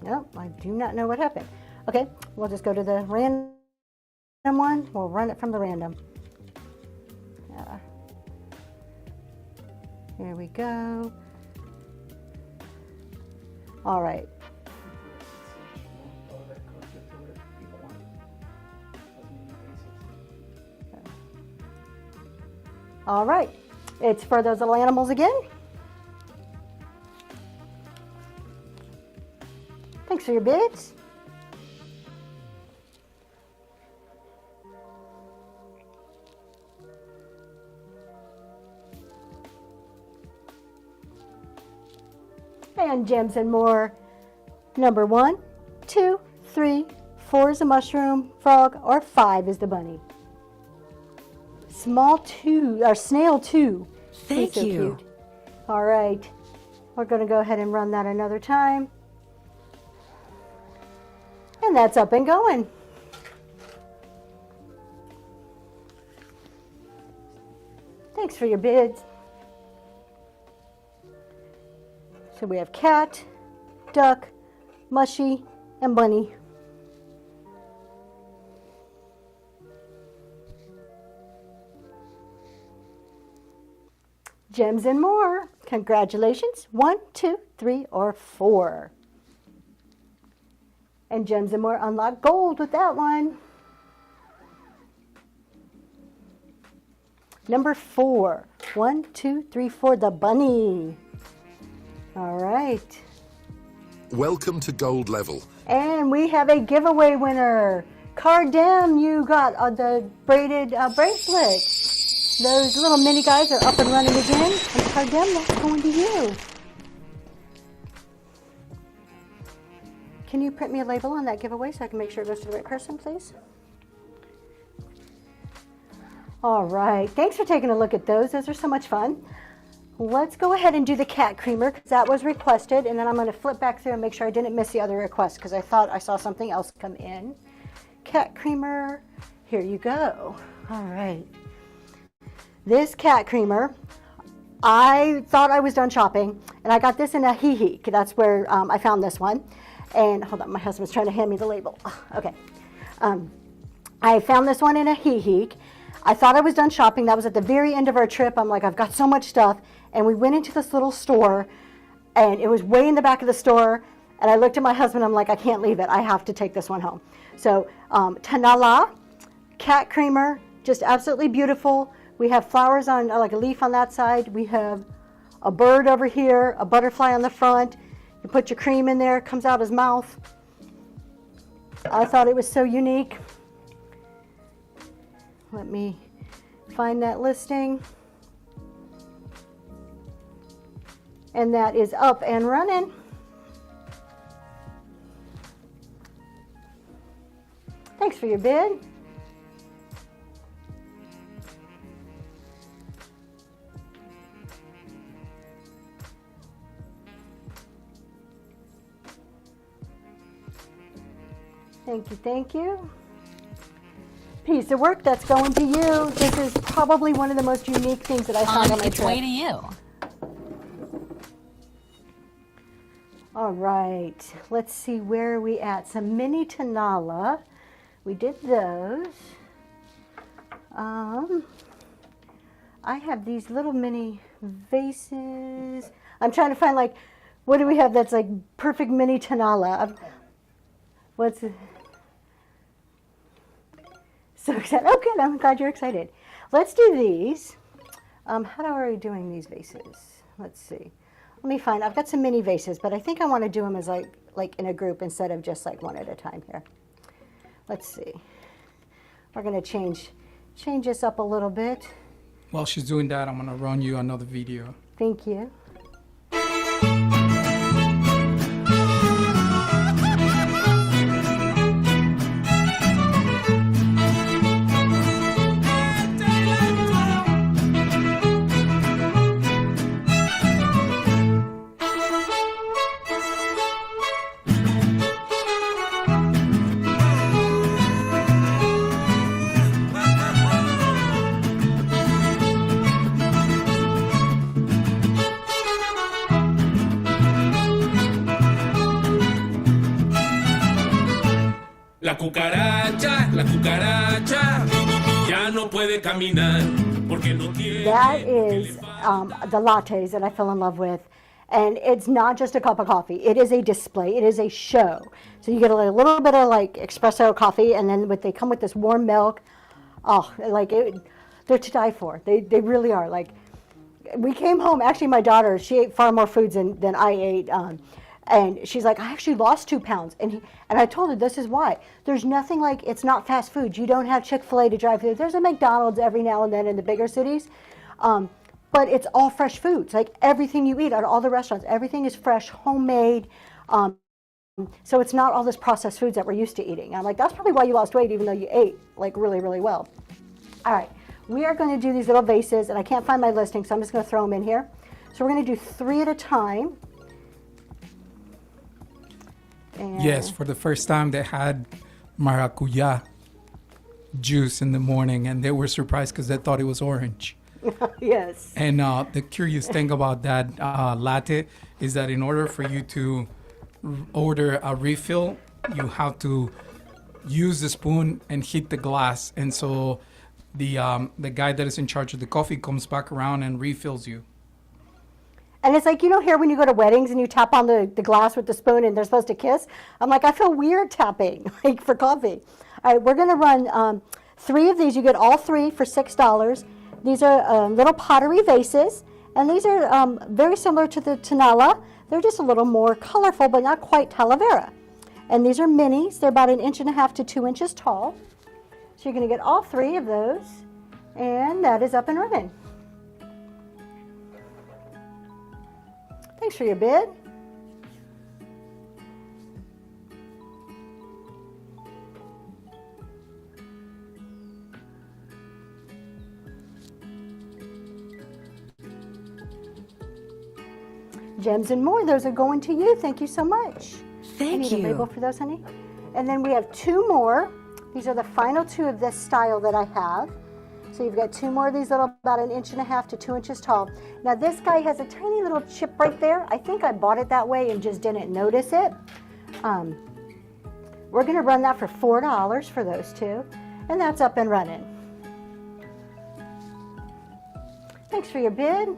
Nope, I do not know what happened. Okay, we'll just go to the random one. We'll run it from the random. Yeah. Here we go. All right. All right. It's for those little animals again. Thanks for your bids. And Gems and More. Number 1, 2, 3, 4 is the mushroom frog, or 5 is the bunny. Small 2, or snail 2. Thank He's so you. cute. All right. We're going to go ahead and run that another time. And that's up and going. Thanks for your bids. So we have cat, duck, mushy, and bunny. Gems and More. Congratulations. 1, 2, 3, or 4. And Gems and More unlock gold with that one. Number 4. 1, 2, 3, 4. The bunny. All right. Welcome to gold level. And we have a giveaway winner. Cardem, you got the braided bracelet. Those little mini guys are up and running again. And Cardem, that's going to you. Can you print me a label on that giveaway so I can make sure it goes to the right person, please? All right. Thanks for taking a look at those. Those are so much fun. Let's go ahead and do the cat creamer because that was requested, and then I'm going to flip back through and make sure I didn't miss the other request because I thought I saw something else come in. Cat creamer, here you go. All right. This cat creamer, I thought I was done shopping, and I got this in a hee-hee. That's where I found this one. And hold on, my husband's trying to hand me the label. Okay. I found this one in a hee-hee. I thought I was done shopping. That was at the very end of our trip. I'm like, I've got so much stuff. And we went into this little store, and it was way in the back of the store. And I looked at my husband. I'm like, I can't leave it. I have to take this one home. So Tanala cat creamer, just absolutely beautiful. We have flowers on, like a leaf on that side. We have a bird over here, a butterfly on the front. You put your cream in there, it comes out his mouth. I thought it was so unique. Let me find that listing. And that is up and running. Thanks for your bid. Thank you, thank you. Piece of work that's going to you. This is probably one of the most unique things that I found on my Its trip. way to you. All right, let's see where are we at. Some mini Tanala. We did those. I have these little mini vases. I'm trying to find, like, what do we have that's like perfect mini Tanala? What's it? So excited. Oh, good. I'm glad you're excited. Let's do these. How are we doing these vases? Let's see. Let me find. I've got some mini vases, but I think I want to do them as like in a group instead of just like one at a time here. Let's see. We're going to change this up a little bit. While she's doing that, I'm going to run you another video. Thank you. La cucaracha, ya no puede caminar. porque no tiene That is the lattes that I fell in love with. And it's not just a cup of coffee. It is a display. It is a show. So you get a little bit of like espresso coffee, and then they come with this warm milk. Oh, like they're to die for. They really are. Like, we came home. Actually, my daughter, she ate far more foods than I ate. And she's like, I actually lost 2 pounds. And I told her, this is why. There's nothing like, it's not fast food. You don't have Chick-fil-A to drive through. There's a McDonald's every now and then in the bigger cities. But it's all fresh foods. Like everything you eat at all the restaurants, everything is fresh, homemade. So it's not all this processed foods that we're used to eating. I'm like, that's probably why you lost weight, even though you ate like really, really well. All right, we are going to do these little vases, and I can't find my listing, so I'm just going to throw them in here. So we're going to do 3 at a time. And Yes, for the first time they had maracuya juice in the morning, and they were surprised because they thought it was orange. Yes. And the curious thing about that latte is that in order for you to order a refill, you have to use the spoon and heat the glass. And so the guy that is in charge of the coffee comes back around and refills you. And it's like, you know, here when you go to weddings and you tap on the glass with the spoon and they're supposed to kiss. I'm like, I feel weird tapping, like for coffee. All right, we're going to run 3 of these. You get all 3 for $6. These are little pottery vases, and these are very similar to the Tanala. They're just a little more colorful, but not quite Talavera. And these are minis. They're about 1.5 inches to 2 inches tall. So you're going to get all 3 of those, and that is up and running. Thanks for your bid. Gems and more, those are going to you. Thank you so much. I Thank need a label you. for those, honey. And then we have 2 more. These are the final 2 of this style that I have. So you've got 2 more of these little, about 1.5 inches to 2 inches tall. Now this guy has a tiny little chip right there. I think I bought it that way and just didn't notice it. We're gonna run that for $4 for those 2. And that's up and running. Thanks for your bid.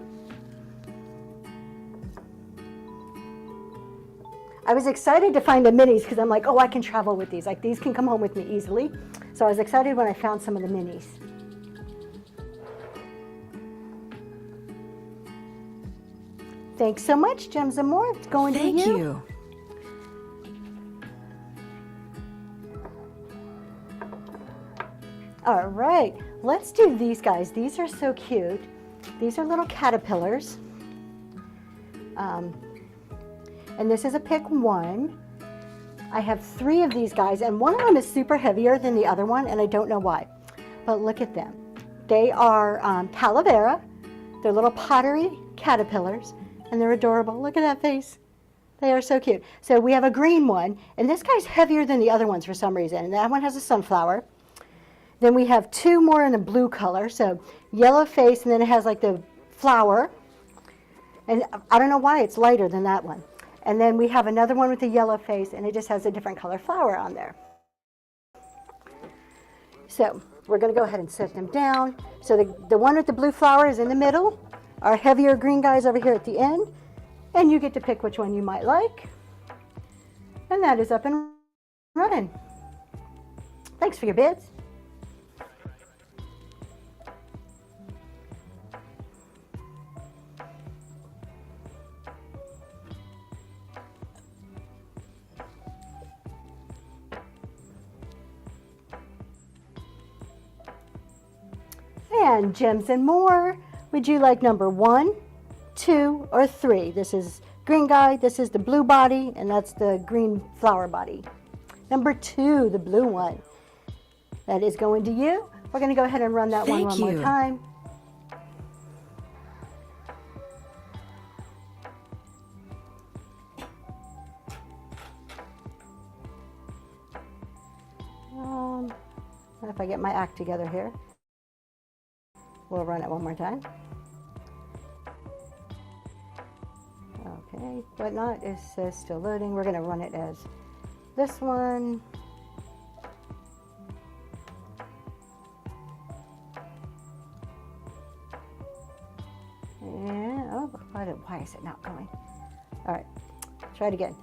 I was excited to find the minis because I'm like, oh, I can travel with these. Like, these can come home with me easily. So I was excited when I found some of the minis. Thanks so much, Gems and More. It's going to you. Thank you. All right, let's do these guys. These are so cute. These are little caterpillars. And this is a pick 1. I have 3 of these guys, and one of them is super heavier than the other one, and I don't know why. But look at them. They are Talavera. They're little pottery caterpillars, and they're adorable. Look at that face. They are so cute. So we have a green one, and this guy's heavier than the other ones for some reason, and that one has a sunflower. Then we have 2 more in a blue color, so yellow face, and then it has like the flower. And I don't know why it's lighter than that one. And then we have another one with a yellow face, and it just has a different color flower on there. So we're going to go ahead and set them down. So the one with the blue flower is in the middle. Our heavier green guys over here at the end. And you get to pick which one you might like. And that is up and running. Thanks for your bids. And Gems and More, would you like number 1, 2, or 3? This is green guy, this is the blue body, and that's the green flower body. Number 2, the blue one. That is going to you. We're going to go ahead and run that one more time. If I get my act together here. We'll run it one more time. Okay, whatnot, it says still loading. We're going to run it as this one. Why is it not going? All right, try it again.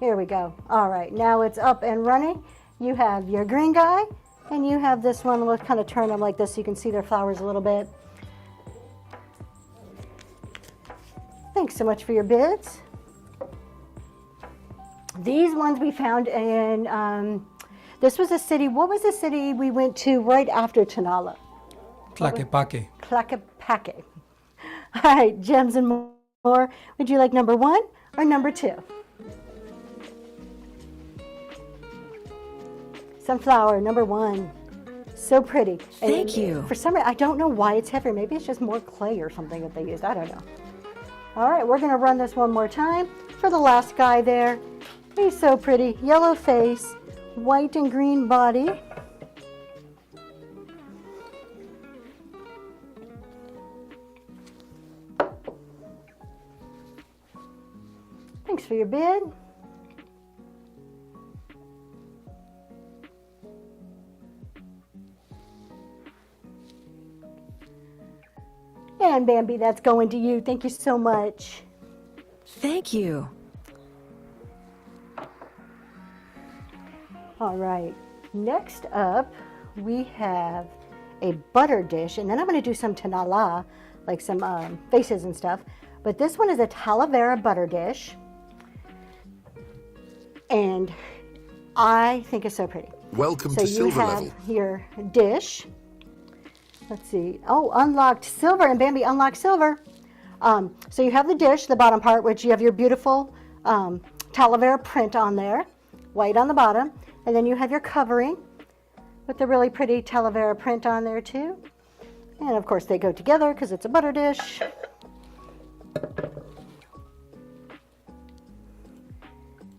Here we go. All right, now it's up and running. You have your green guy, and you have this one. We'll kind of turn them like this so you can see their flowers a little bit. Thanks so much for your bids. These ones we found in, this was a city, what was the city we went to right after Tonala? Tlaquepaque. Tlaquepaque. All right, gems and more. Would you like number 1 or number 2? Sunflower, number 1. So pretty. Thank you. For some reason, I don't know why it's heavier. Maybe it's just more clay or something that they used. I don't know. All right, we're going to run this one more time for the last guy there. He's so pretty. Yellow face, white and green body. Thanks for your bid. And Bambi, that's going to you. Thank you so much. Thank you. All right, next up we have a butter dish, and then I'm going to do some tonala, like some faces and stuff. But this one is a talavera butter dish, and I think it's so pretty. Welcome So to you silver have level. your dish. Let's see. Oh, unlocked silver, and Bambi unlocked silver. So you have the dish, the bottom part, which you have your beautiful talavera print on there, white on the bottom, and then you have your covering with the really pretty talavera print on there too. And of course they go together because it's a butter dish.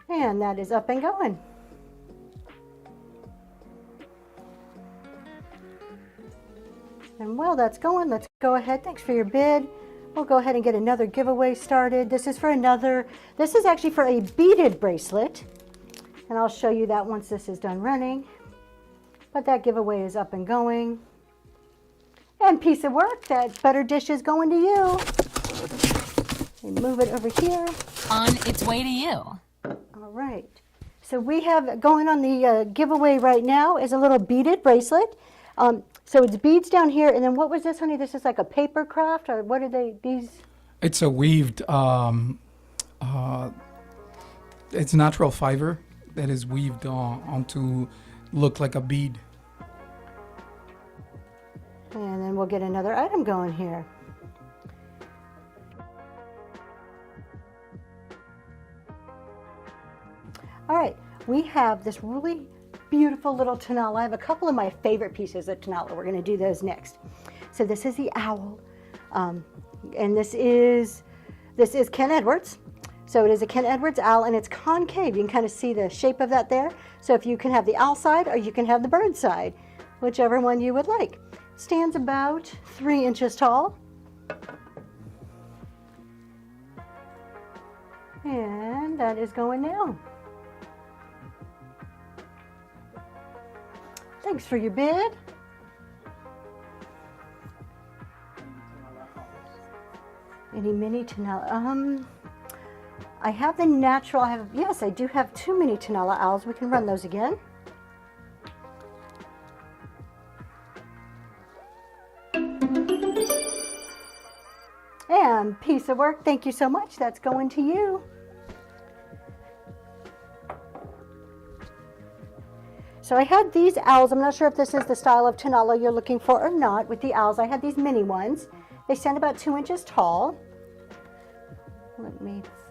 And that is up and going. And while that's going, let's go ahead. Thanks for your bid. We'll go ahead and get another giveaway started. This is actually for a beaded bracelet. And I'll show you that once this is done running. But that giveaway is up and going. And piece of work, that butter dish is going to you. And move it over here. On its way to you. All right. So we have going on the giveaway right now is a little beaded bracelet. So it's beads down here, and then what was this, honey? This is like a paper craft, or what are these? It's a weaved, it's natural fiber that is weaved onto look like a bead. And then we'll get another item going here. All right, we have this really beautiful little tonala. I have a couple of my favorite pieces of tonala. We're going to do those next. So this is the owl, and this is Ken Edwards. So it is a Ken Edwards owl, and it's concave. You can kind of see the shape of that there. So if you can have the owl side or you can have the bird side, whichever one you would like. Stands about 3 inches tall. And that is going now. Thanks for your bid. Any mini tonala? I have the natural. Yes, I do have 2 mini tonala owls. We can run those again. And piece of work. Thank you so much. That's going to you. So I had these owls. I'm not sure if this is the style of tonala you're looking for or not. With the owls, I had these mini ones. They stand about 2 inches tall.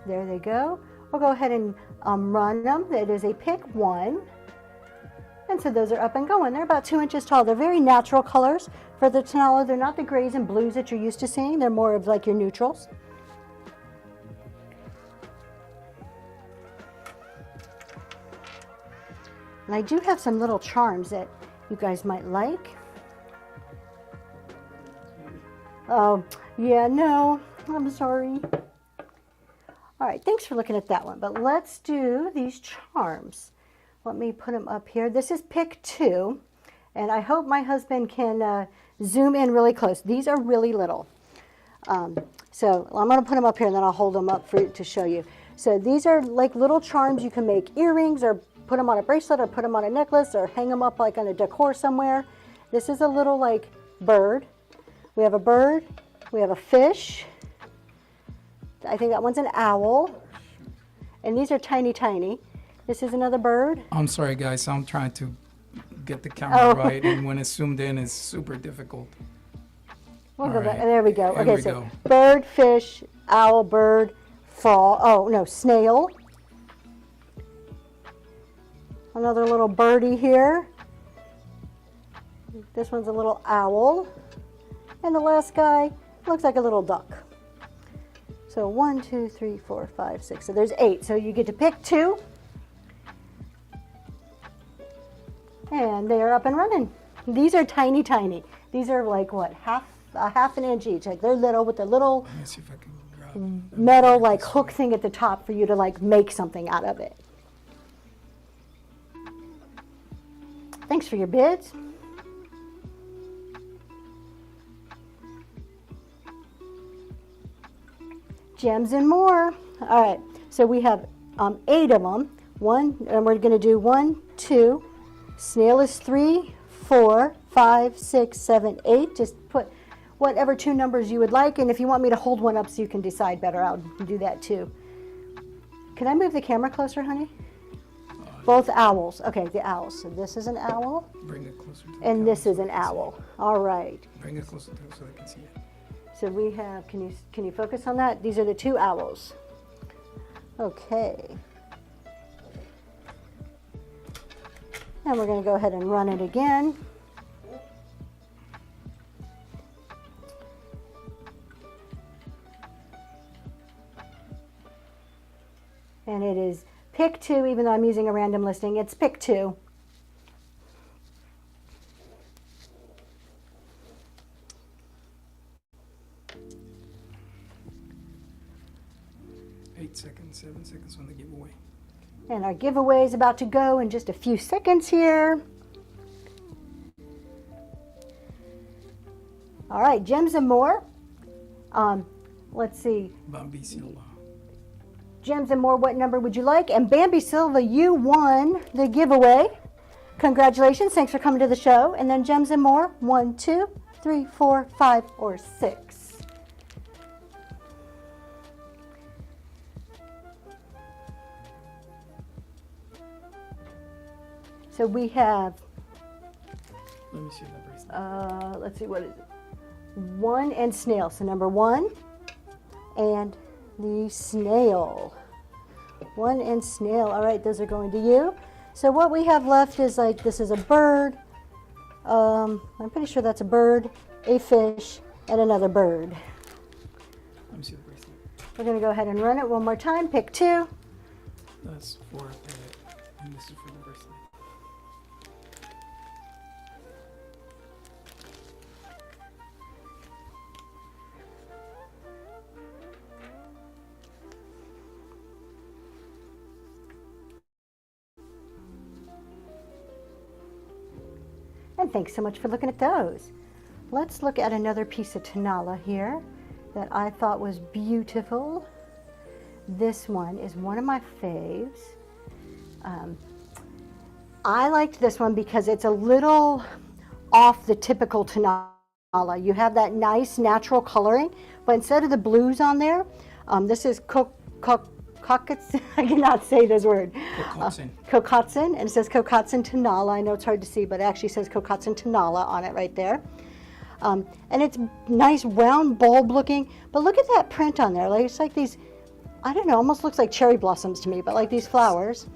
There they go. We'll go ahead and run them. It is a pick 1. And so those are up and going. They're about 2 inches tall. They're very natural colors for the tonala. They're not the grays and blues that you're used to seeing. They're more of like your neutrals. And I do have some little charms that you guys might like. Oh, yeah, no, I'm sorry. All right, thanks for looking at that one. But let's do these charms. Let me put them up here. This is pick 2. And I hope my husband can zoom in really close. These are really little. So I'm going to put them up here and then I'll hold them up for you to show you. So these are like little charms. You can make earrings or put them on a bracelet or put them on a necklace or hang them up like on a decor somewhere. This is a little like bird. We have a bird. We have a fish. I think that one's an owl. And these are tiny, tiny. This is another bird. I'm sorry, guys. I'm trying to get the camera right, and when it's zoomed in, it's super difficult. We'll All go back. right. There we go. There Okay, we so go. bird, fish, owl, bird, frog. Oh, no, snail. Another little birdie here. This one's a little owl. And the last guy looks like a little duck. So 1, 2, 3, 4, 5, 6. So there's 8. So you get to pick 2. And they are up and running. These are tiny, tiny. These are like what, half an inch each. Like they're little with a little Let me see if I can grab metal like hook thing at the top for you to like make something out of it. Thanks for your bids. Gems and more. All right, so we have 8 of them. And we're going to do 1, 2. Snail is 3, 4, 5, 6, 7, 8. Just put whatever 2 numbers you would like, and if you want me to hold one up so you can decide better, I'll do that too. Can I move the camera closer, honey? Both owls. Okay, the owls. So this is an owl, Bring it closer to the and this camera is so an they can see owl. it. All right. Bring it closer to so they can see it. So we have. Can you focus on that? These are the 2 owls. Okay. And we're going to go ahead and run it again. And it is pick 2, even though I'm using a random listing, it's pick 2. Eight seconds, 7 seconds on the giveaway. And our giveaway is about to go in just a few seconds here. All right, gems and more. Let's see. Bambi Silva. Gems and more, what number would you like? And Bambi Silva, you won the giveaway. Congratulations, thanks for coming to the show. And then gems and more, 1, 2, 3, 4, 5, or 6. So we have, Let me see that bracelet. let's see, what is it? 1 and snail. So number 1 and the snail. 1 and snail. All right, those are going to you. So what we have left is like, this is a bird. I'm pretty sure that's a bird, a fish, and another bird. Let me see the bracelet. We're going to go ahead and run it one more time. Pick 2. That's for and this is for the bracelet. And thanks so much for looking at those. Let's look at another piece of Tanala here that I thought was beautiful. This one is one of my faves. I liked this one because it's a little off the typical Tanala. You have that nice natural coloring, but instead of the blues on there, this is I cannot say this word. Kokotsin. Kokotsin, and it says Kokotsin Tanala. I know it's hard to see, but it actually says Kokotsin Tanala on it right there. And it's nice round bulb looking, but look at that print on there. Like, it's like these, I don't know, almost looks like cherry blossoms to me, but like these flowers.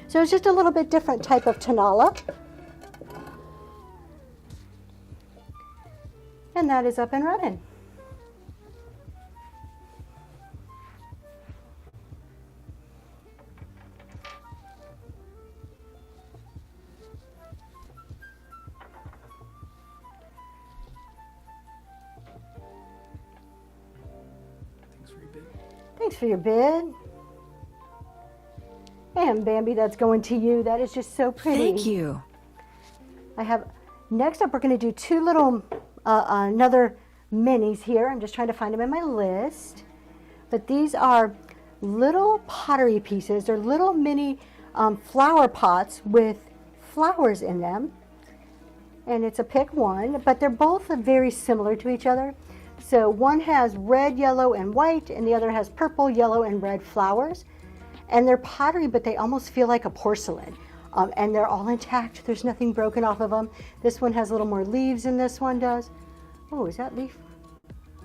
So it's just a little bit different type of Tanala. And that is up and running. Thanks for your bid. And Bambi, that's going to you. That is just so pretty. Thank you. I have, next up we're going to do 2 little, another minis here. I'm just trying to find them in my list. But these are little pottery pieces. They're little mini flower pots with flowers in them. And it's a pick one, but they're both very similar to each other. So one has red, yellow, and white, and the other has purple, yellow, and red flowers. And they're pottery, but they almost feel like a porcelain. And they're all intact. There's nothing broken off of them. This one has a little more leaves than this one does. Oh, is that leaf?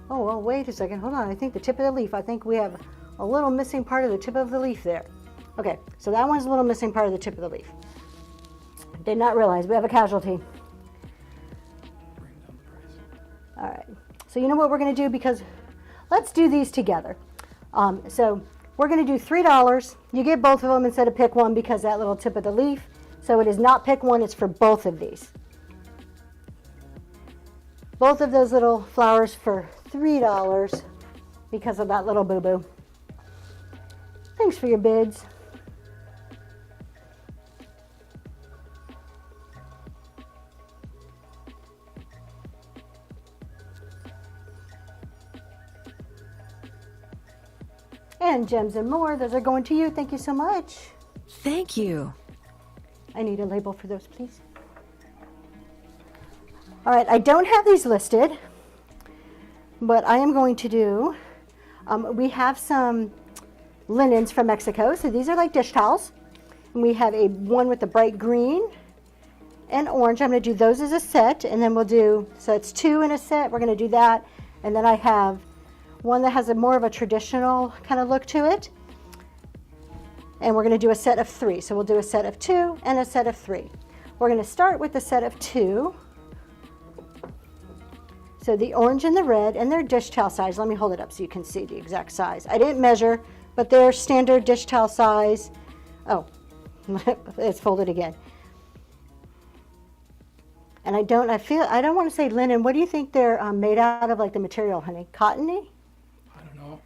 Oh, well, wait a second. Hold on. I think the tip of the leaf. I think we have a little missing part of the tip of the leaf there. Okay, so that one's a little missing part of the tip of the leaf. Did not realize we have a casualty. All right. So you know what we're going to do, because let's do these together. So we're going to do $3. You get both of them instead of pick one because that little tip of the leaf. So it is not pick one, it's for both of these. Both of those little flowers for $3 because of that little boo-boo. Thanks for your bids. And Gems and More, those are going to you. Thank you so much. Thank you. I need a label for those, please. All right, I don't have these listed, but I am going to do, we have some linens from Mexico. So these are like dish towels. And we have one with the bright green and orange. I'm going to do those as a set, and then we'll do, so it's 2 in a set. We're going to do that. And then I have one that has more of a traditional kind of look to it. And we're going to do a set of 3. So we'll do a set of 2 and a set of 3. We're going to start with the set of 2. So the orange and the red, and they're dish towel size. Let me hold it up so you can see the exact size. I didn't measure, but they're standard dish towel size. Oh, it's folded again. And I don't want to say linen. What do you think they're made out of, like the material, honey? Cottony? I don't know.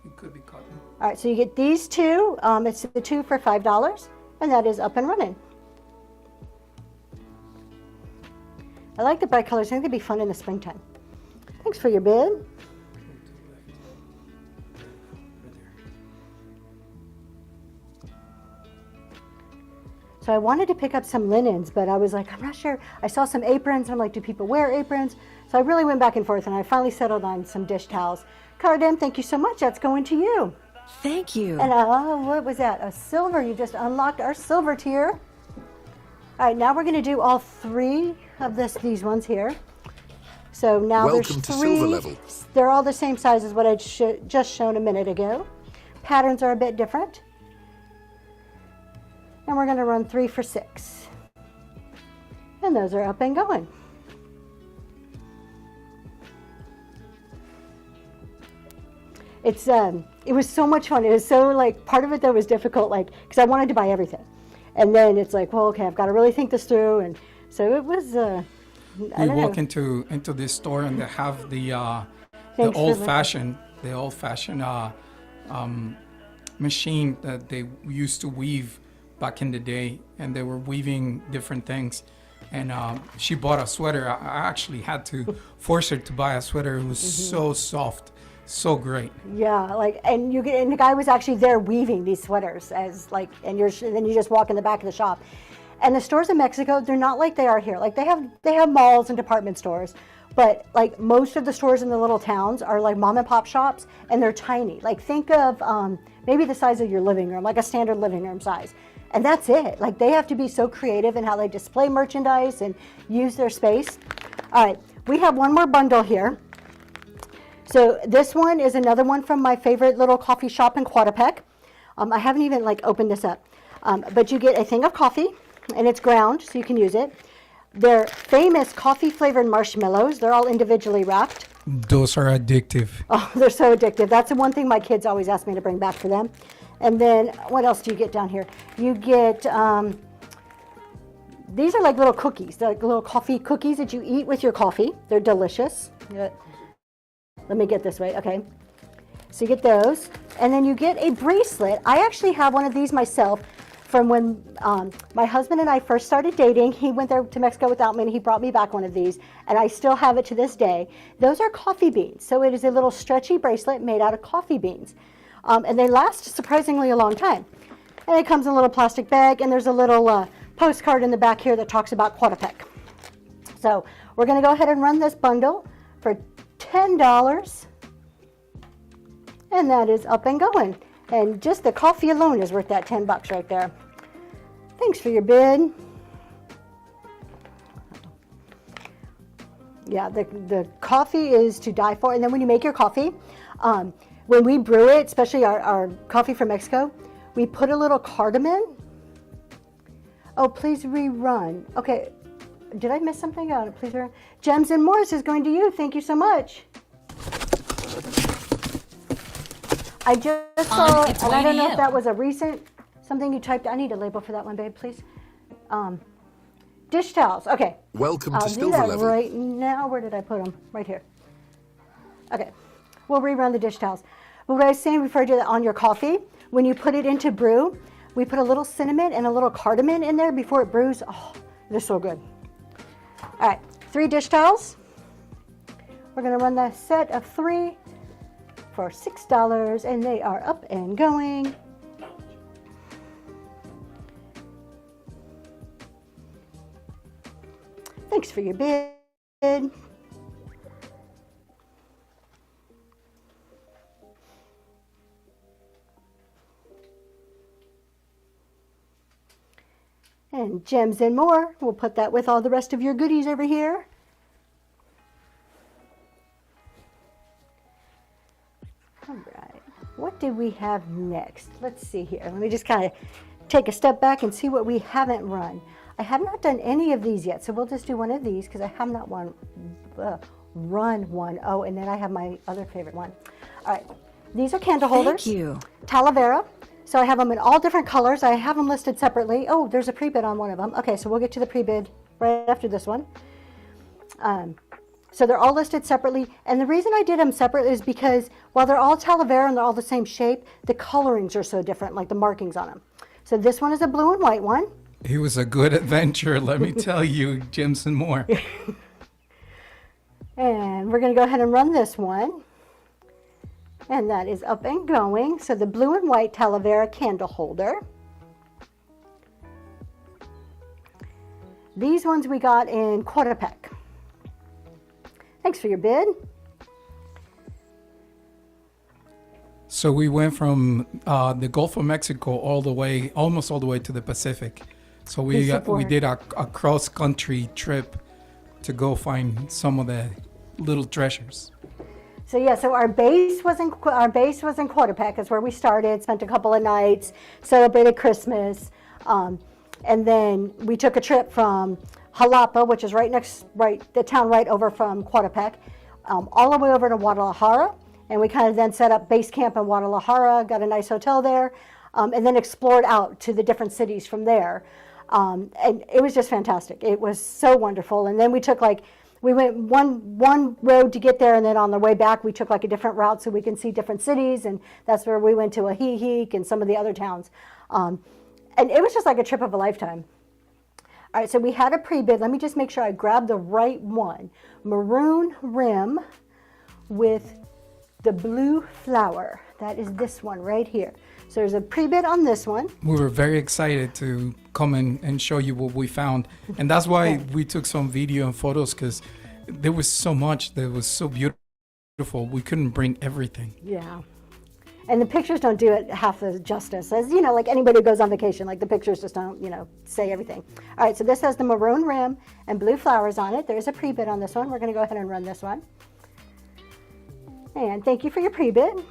It could be cotton. All right, so you get these 2. It's the 2 for $5, and that is up and running. I like the bright colors. I think they'd be fun in the springtime. Thanks for your bid. So I wanted to pick up some linens, but I was like, I'm not sure. I saw some aprons, and I'm like, do people wear aprons? So I really went back and forth, and I finally settled on some dish towels. Carden, thank you so much. That's going to you. Thank you. And what was that? A silver. You just unlocked our silver tier. All right, now we're going to do all 3 of these ones here. So now Welcome there's to 3. silver level. They're all the same size as what I just shown a minute ago. Patterns are a bit different. And we're going to run 3 for $6. And those are up and going. It was so much fun. It was so, like, part of it that was difficult, like, because I wanted to buy everything. And then it's like, well, okay, I've got to really think this through. And so it was, We walk into this store, and they have the old-fashioned machine that they used to weave back in the day, and they were weaving different things. And she bought a sweater. I actually had to force her to buy a sweater. It was so soft, so great. Yeah, like, and the guy was actually there weaving these sweaters as like, and then you just walk in the back of the shop. And the stores in Mexico, they're not like they are here. Like they have malls and department stores, but like most of the stores in the little towns are like mom and pop shops, and they're tiny. Like think of maybe the size of your living room, like a standard living room size. And that's it. Like they have to be so creative in how they display merchandise and use their space. All right, we have one more bundle here. So this one is another one from my favorite little coffee shop in Coatepec. I haven't even like opened this up, but you get a thing of coffee, and it's ground, so you can use it. They're famous coffee flavored marshmallows. They're all individually wrapped. Those are addictive. Oh, they're so addictive. That's the one thing my kids always ask me to bring back for them. And then what else do you get down here? You get, these are like little cookies. They're like little coffee cookies that you eat with your coffee. They're delicious. Let me get this right, okay. So you get those. And then you get a bracelet. I actually have one of these myself from when my husband and I first started dating. He went there to Mexico without me, and he brought me back one of these, and I still have it to this day. Those are coffee beans. So it is a little stretchy bracelet made out of coffee beans. And they last surprisingly a long time. And it comes in a little plastic bag, and there's a little postcard in the back here that talks about Coatepec. So we're going to go ahead and run this bundle for $10, and that is up and going. And just the coffee alone is worth that $10 right there. Thanks for your bid. Yeah, the coffee is to die for. And then when you make your coffee, when we brew it, especially our coffee from Mexico, we put a little cardamom. Oh, please rerun. Okay, did I miss something? Oh, please rerun. Gems and Morris is going to you. Thank you so much. I just saw, and I don't know if that was a recent, something you typed. I need a label for that one, babe, please. Dish towels, okay. Welcome I'll to do Silver that Level. right now. Where did I put them? Right here. Okay, we'll rerun the dish towels. But what I was saying before I do that, on your coffee, when you put it into brew, we put a little cinnamon and a little cardamom in there before it brews. Oh, they're so good. All right, 3 dish towels. We're gonna run the set of 3 for $6, and they are up and going. Thanks for your bid. And Gems and More, we'll put that with all the rest of your goodies over here. All right, what do we have next? Let's see here. Let me just kind of take a step back and see what we haven't run. I have not done any of these yet, so we'll just do one of these because I have not run one. Oh, and then I have my other favorite one. All right, these are candle holders. Thank you. Talavera. So I have them in all different colors. I have them listed separately. Oh, there's a pre-bid on one of them. Okay, so we'll get to the pre-bid right after this one. So they're all listed separately. And the reason I did them separately is because while they're all Talavera and they're all the same shape, the colorings are so different, like the markings on them. So this one is a blue and white one. It was a good adventure, let me tell you, Gems and More. And we're going to go ahead and run this one. And that is up and going. So the blue and white Talavera candle holder. These ones we got in Coatepec. Thanks for your bid. So we went from the Gulf of Mexico all the way, almost all the way to the Pacific. So we did a cross-country trip to go find some of the little treasures. So yeah, so our base was in Coatepec. That's where we started. Spent a couple of nights, celebrated Christmas, and then we took a trip from Jalapa, which is the town right over from Coatepec, all the way over to Guadalajara, and we kind of then set up base camp in Guadalajara, got a nice hotel there, and then explored out to the different cities from there, and it was just fantastic. It was so wonderful, and then we went one road to get there, and then on the way back, we took like a different route so we can see different cities, and that's where we went to Ajijic and some of the other towns. And it was just like a trip of a lifetime. All right, so we had a pre-bid. Let me just make sure I grab the right one. Maroon rim with the blue flower. That is this one right here. So there's a pre-bid on this one. We were very excited to come in and show you what we found. And that's why we took some video and photos, because there was so much that was so beautiful. We couldn't bring everything. Yeah. And the pictures don't do it half the justice. As you know, like anybody who goes on vacation, like the pictures just don't, say everything. All right, so this has the maroon rim and blue flowers on it. There's a pre-bid on this one. We're going to go ahead and run this one. And thank you for your pre-bid.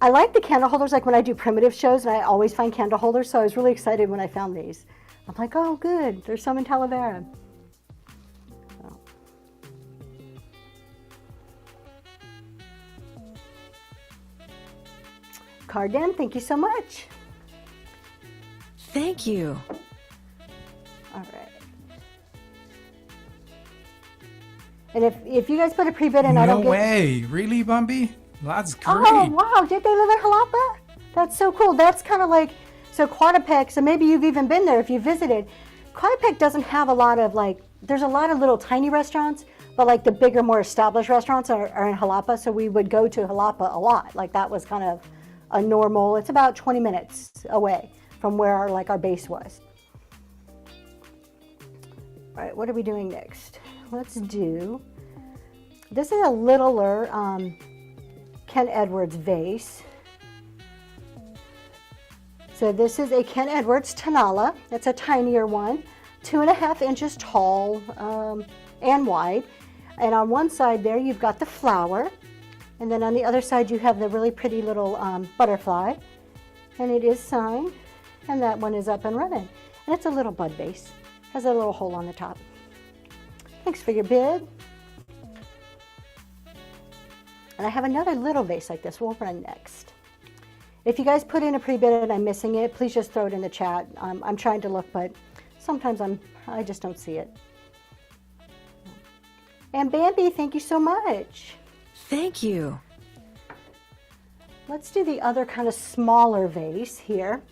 I like the candle holders, like when I do primitive shows, and I always find candle holders, so I was really excited when I found these. I'm like, oh, good, there's some in Talavera. So. Carden, thank you so much. Thank you. All right. And if you guys put a pre-bid in, I don't get... No way. Really, Bambi? That's great. Oh, wow. Did they live in Jalapa? That's so cool. That's kind of like, so Quadepec, so maybe you've even been there if you visited. Quadepec doesn't have a lot of like, there's a lot of little tiny restaurants, but like the bigger, more established restaurants are in Jalapa, so we would go to Jalapa a lot. Like that was kind of a normal, it's about 20 minutes away from where our base was. All right, what are we doing next? Let's do, this is a littler Ken Edwards vase. So this is a Ken Edwards Tanala. It's a tinier one, 2.5 inches tall and wide. And on one side there, you've got the flower. And then on the other side, you have the really pretty little butterfly. And it is signed. And that one is up and running. And it's a little bud vase. Has a little hole on the top. Thanks for your bid. And I have another little vase like this. We'll run next. If you guys put in a pre-bid and I'm missing it, please just throw it in the chat. I'm trying to look, but sometimes I just don't see it. And Bambi, thank you so much. Thank you. Let's do the other kind of smaller vase here.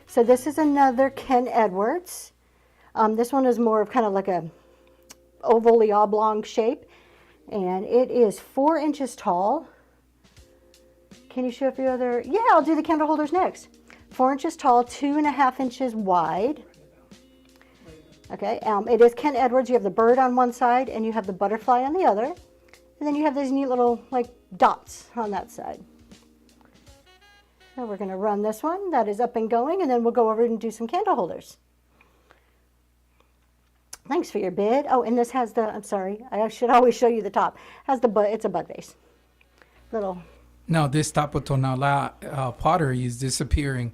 So this is another Ken Edwards. This one is more of kind of like a ovally oblong shape, and it is 4 inches tall. Can you show up your other? Yeah, I'll do the candle holders next. 4 inches tall, 2.5 inches wide. Okay, it is Ken Edwards. You have the bird on one side and you have the butterfly on the other. And then you have these neat little like dots on that side. So we're gonna run this one. That is up and going, and then we'll go over and do some candle holders. Thanks for your bid. Oh, and this has the, I'm sorry, I should always show you the top. Has the bud, it's a bud vase. Little. Now this Tapo Tonala pottery is disappearing.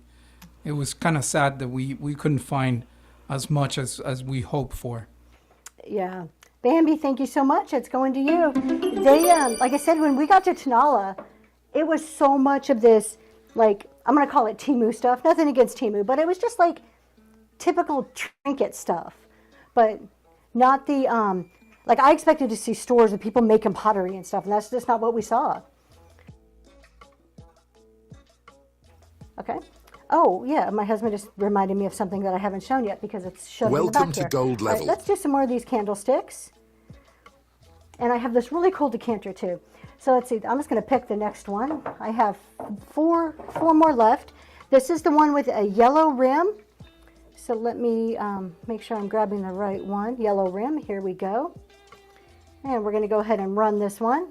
It was kind of sad that we couldn't find as much as we hoped for. Yeah. Bambi, thank you so much. It's going to you. They, like I said, when we got to Tanala, it was so much of this, like, I'm going to call it Temu stuff. Nothing against Temu, but it was just like typical trinket stuff. But not the, like I expected to see stores with people making pottery and stuff, and that's just not what we saw. Okay. Oh, yeah, my husband just reminded me of something that I haven't shown yet because it's shown in the back Welcome to here. Gold All right, Level. let's do some more of these candlesticks. And I have this really cool decanter too. So let's see, I'm just going to pick the next one. I have four more left. This is the one with a yellow rim. So let me make sure I'm grabbing the right one. Yellow rim, here we go. And we're going to go ahead and run this one.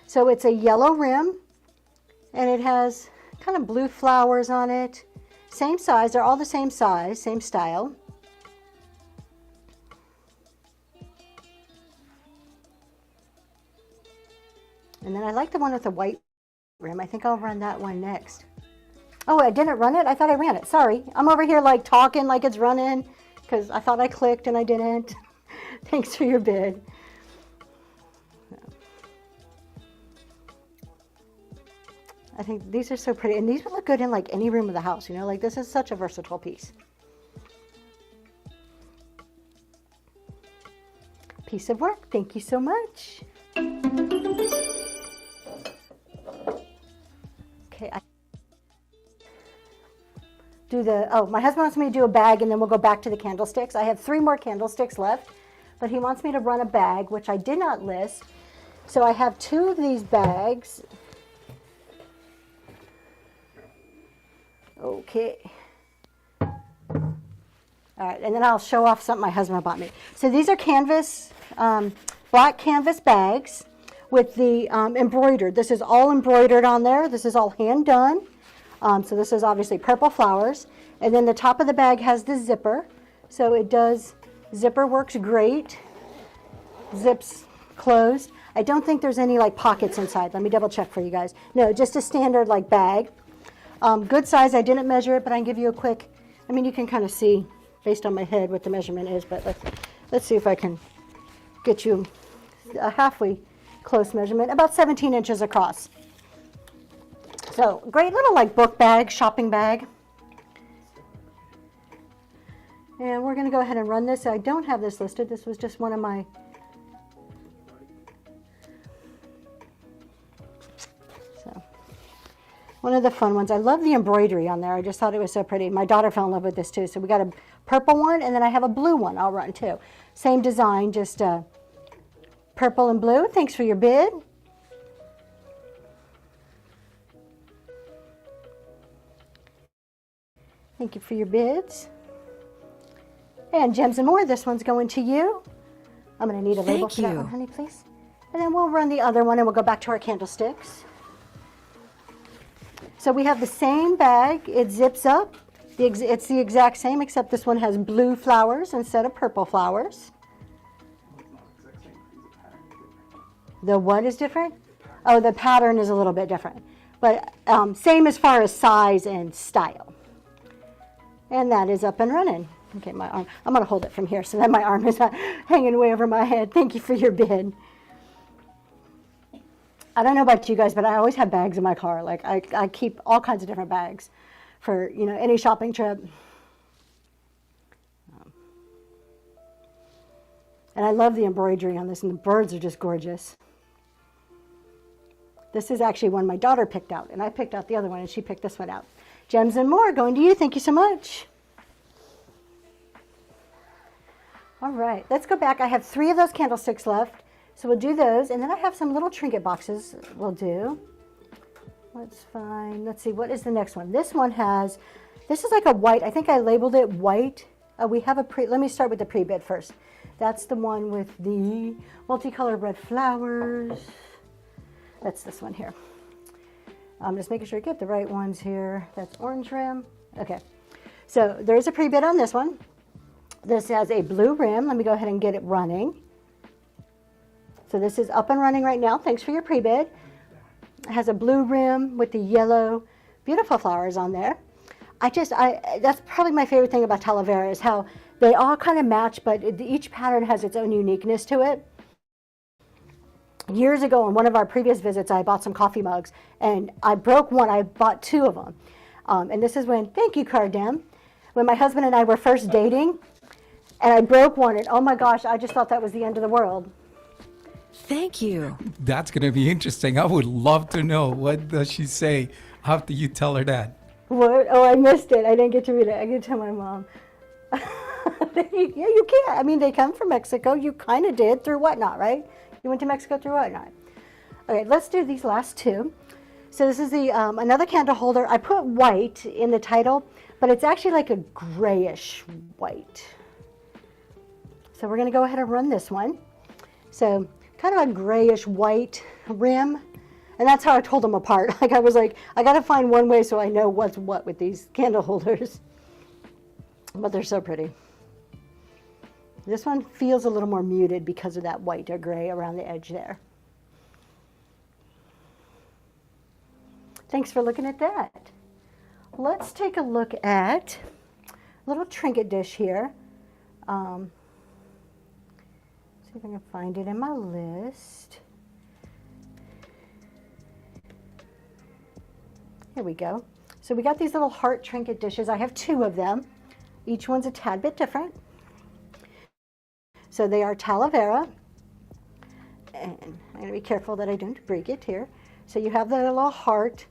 So it's a yellow rim, and it has kind of blue flowers on it. Same size, they're all the same size, same style. And then I like the one with the white rim. I think I'll run that one next. Oh, I didn't run it? I thought I ran it. Sorry. I'm over here like talking like it's running because I thought I clicked and I didn't. Thanks for your bid. I think these are so pretty, and these would look good in like any room of the house, you know, like this is such a versatile piece. Piece of work, thank you so much. Okay, my husband wants me to do a bag and then we'll go back to the candlesticks. I have 3 more candlesticks left, but he wants me to run a bag, which I did not list. So I have 2 of these bags. Okay. All right, and then I'll show off something my husband bought me. So these are canvas, black canvas bags with the embroidered. This is all embroidered on there. This is all hand done. So this is obviously purple flowers. And then the top of the bag has the zipper. So it does, zipper works great. Zips closed. I don't think there's any like pockets inside. Let me double check for you guys. No, just a standard like bag. Good size, I didn't measure it, but I can give you a quick, I mean, you can kind of see based on my head what the measurement is, but let's see if I can get you a halfway close measurement, about 17 inches across. So great little like book bag, shopping bag. And we're gonna go ahead and run this. I don't have this listed. This was just one of my, one of the fun ones. I love the embroidery on there. I just thought it was so pretty. My daughter fell in love with this too. So we got a purple one, and then I have a blue one I'll run too. Same design, just purple and blue. Thanks for your bid. Thank you for your bids. And Gems and More, this one's going to you. I'm going to need a label for that one, honey, please. And then we'll run the other one and we'll go back to our candlesticks. So we have the same bag. It zips up. It's the exact same, except this one has blue flowers instead of purple flowers. The what is different? Oh, the pattern is a little bit different. But same as far as size and style. And that is up and running. Okay, my arm. I'm going to hold it from here so that my arm is not hanging way over my head. Thank you for your bid. I don't know about you guys, but I always have bags in my car. Like I keep all kinds of different bags for, you know, any shopping trip. And I love the embroidery on this, and the birds are just gorgeous. This is actually one my daughter picked out, and I picked out the other one, and she picked this one out. Gems and More, going to you. Thank you so much. All right, let's go back. I have 3 of those candlesticks left, so we'll do those. And then I have some little trinket boxes we'll do. Let's find, let's see, what is the next one? This one has, this is like a white, I think I labeled it white. We have a let me start with the pre-bid first. That's the one with the multicolored red flowers. That's this one here. I'm just making sure I get the right ones here. That's orange rim. Okay, so there's a pre-bid on this one. This has a blue rim. Let me go ahead and get it running. So this is up and running right now. Thanks for your pre-bid. It has a blue rim with the yellow, beautiful flowers on there. That's probably my favorite thing about Talavera is how they all kind of match, but each pattern has its own uniqueness to it. Years ago, on one of our previous visits, I bought some coffee mugs, and I broke one. I bought 2 of them. And this is when, thank you, Cardem, when my husband and I were first dating, and I broke one, and oh my gosh, I just thought that was the end of the world. Thank you. That's going to be interesting. I would love to know. What does she say after you tell her that? What? Oh, I missed it. I didn't get to read it. I get to tell my mom. Yeah, you can't. I mean, they come from Mexico. You kind of did through Whatnot, right? You went to Mexico through Whatnot. Okay, let's do these last 2. So this is the another candle holder. I put white in the title, but it's actually like a grayish white. So we're going to go ahead and run this one. So kind of a grayish white rim. And that's how I told them apart. Like I was like, I got to find one way so I know what's what with these candle holders. But they're so pretty. This one feels a little more muted because of that white or gray around the edge there. Thanks for looking at that. Let's take a look at a little trinket dish here. See if I can find it in my list. Here we go. So we got these little heart trinket dishes. I have 2 of them. Each one's a tad bit different. So they are Talavera. And I'm going to be careful that I don't break it here. So you have the little heart.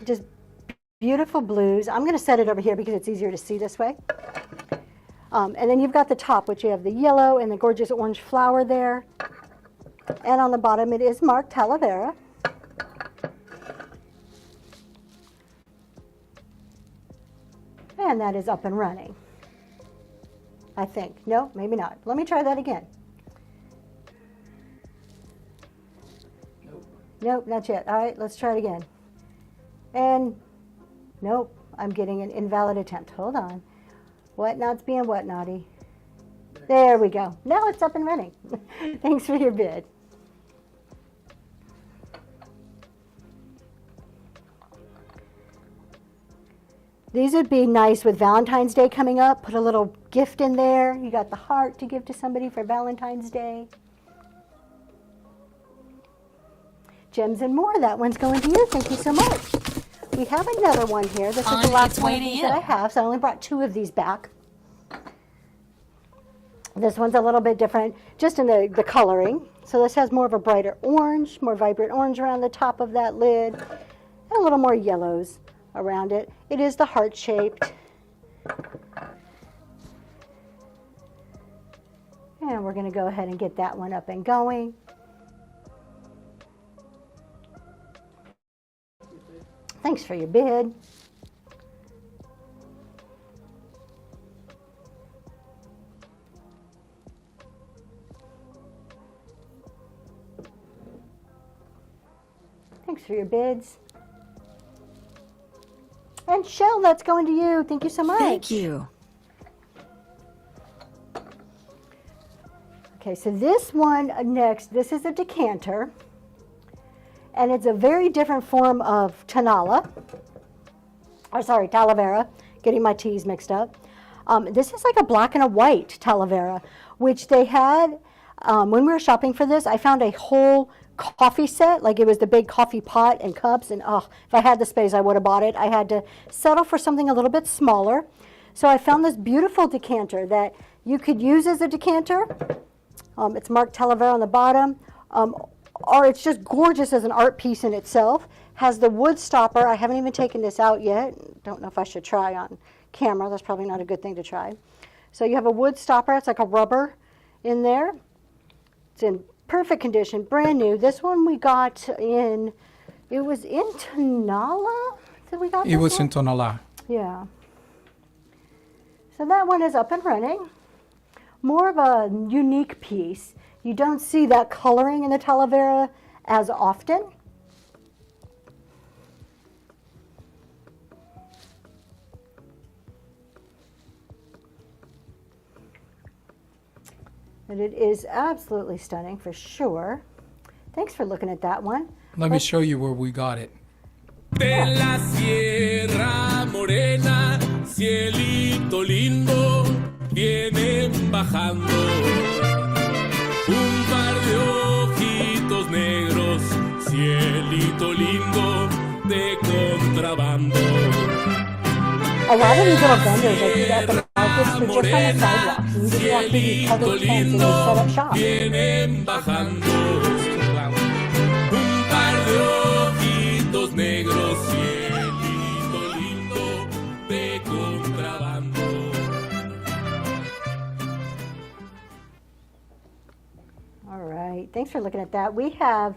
Just beautiful blues. I'm going to set it over here because it's easier to see this way. And then you've got the top, which you have the yellow and the gorgeous orange flower there. And on the bottom, it is marked Talavera. And that is up and running, I think. No, maybe not. Let me try that again. Nope, not yet. All right, let's try it again. And nope, I'm getting an invalid attempt. Hold on. Whatnot's being whatnotty. There we go. Now it's up and running. Thanks for your bid. These would be nice with Valentine's Day coming up. Put a little gift in there. You got the heart to give to somebody for Valentine's Day. Gems and More. That one's going to you. Thank you so much. We have another one here. This is the last one of these that I have, so I only brought 2 of these back. This one's a little bit different, just in the coloring. So this has more of a brighter orange, more vibrant orange around the top of that lid, and a little more yellows around it. It is the heart-shaped. And we're going to go ahead and get that one up and going. Thanks for your bid. Thanks for your bids. And Shell, that's going to you. Thank you so much. Thank you. Okay, so this one next, this is a decanter. And it's a very different form of Talavera. Getting my teas mixed up. This is like a black and a white Talavera, which they had, when we were shopping for this, I found a whole coffee set, like it was the big coffee pot and cups, and oh, if I had the space, I would have bought it. I had to settle for something a little bit smaller. So I found this beautiful decanter that you could use as a decanter. It's marked Talavera on the bottom, or it's just gorgeous as an art piece in itself. Has the wood stopper. I haven't even taken this out yet. Don't know if I should try on camera. That's probably not a good thing to try. So you have a wood stopper. It's like a rubber in there. It's in perfect condition, brand new. This one we got in, it was in Tonala that we got. It was in Tonala. Yeah. So that one is up and running. More of a unique piece. You don't see that coloring in the Talavera as often. And it is absolutely stunning for sure. Thanks for looking at that one. Let me show you where we got it. De la Sierra Morena, cielito lindo, vienen bajando un par de ojitos negros, cielito lindo de contrabando. A lot of these little vendors I see at the markets, they're just on the sidewalks. And you just walk through these public tents and they set up shop. Vienen bajando un par de ojitos negros, cielito lindo de contrabando. All right, thanks for looking at that. We have,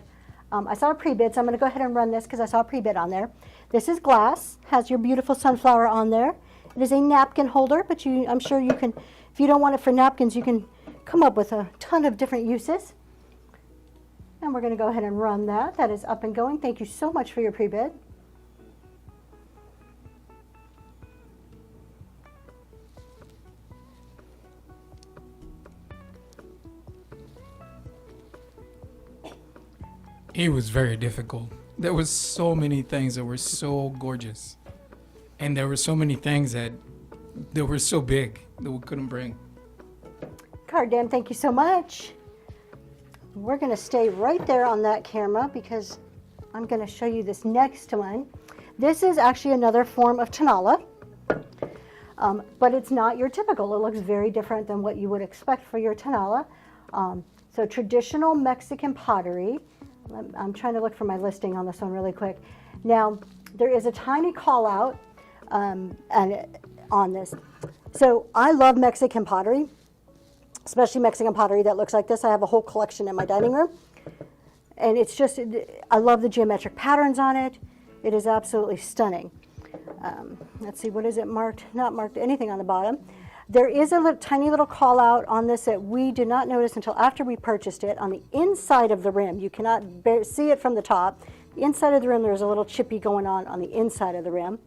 I saw a pre-bid, so I'm going to go ahead and run this because I saw a pre-bid on there. This is glass, has your beautiful sunflower on there. It is a napkin holder, but I'm sure you can, if you don't want it for napkins, you can come up with a ton of different uses. And we're going to go ahead and run that. That is up and going. Thank you so much for your pre-bid. It was very difficult. There was so many things that were so gorgeous. And there were so many things that were so big that we couldn't bring. Cardam, thank you so much. We're going to stay right there on that camera because I'm going to show you this next one. This is actually another form of Tonala, but it's not your typical. It looks very different than what you would expect for your Tonala. So traditional Mexican pottery. I'm trying to look for my listing on this one really quick. Now, there is a tiny call out on this. So I love Mexican pottery, especially Mexican pottery that looks like this. I have a whole collection in my dining room. And it's just, I love the geometric patterns on it. It is absolutely stunning. Let's see, what is it marked? Not marked anything on the bottom. There is a tiny little call out on this that we did not notice until after we purchased it. On the inside of the rim, you cannot see it from the top. The inside of the rim, there's a little chippy going on the inside of the rim.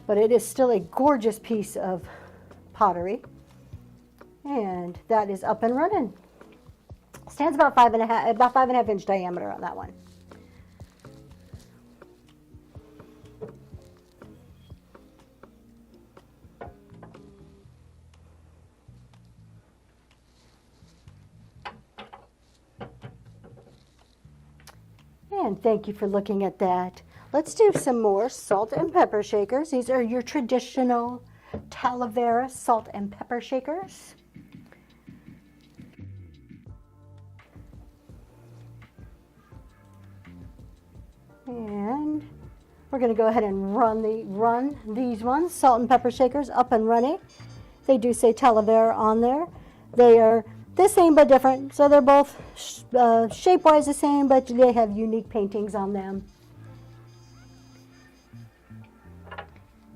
But it is still a gorgeous piece of pottery. And that is up and running. Stands about 5.5 inch diameter on that one. And thank you for looking at that. Let's do some more salt and pepper shakers. These are your traditional Talavera salt and pepper shakers. And we're going to go ahead and run these ones, salt and pepper shakers, up and running. They do say Talavera on there. They are the same but different. So they're both shape-wise the same, but they have unique paintings on them.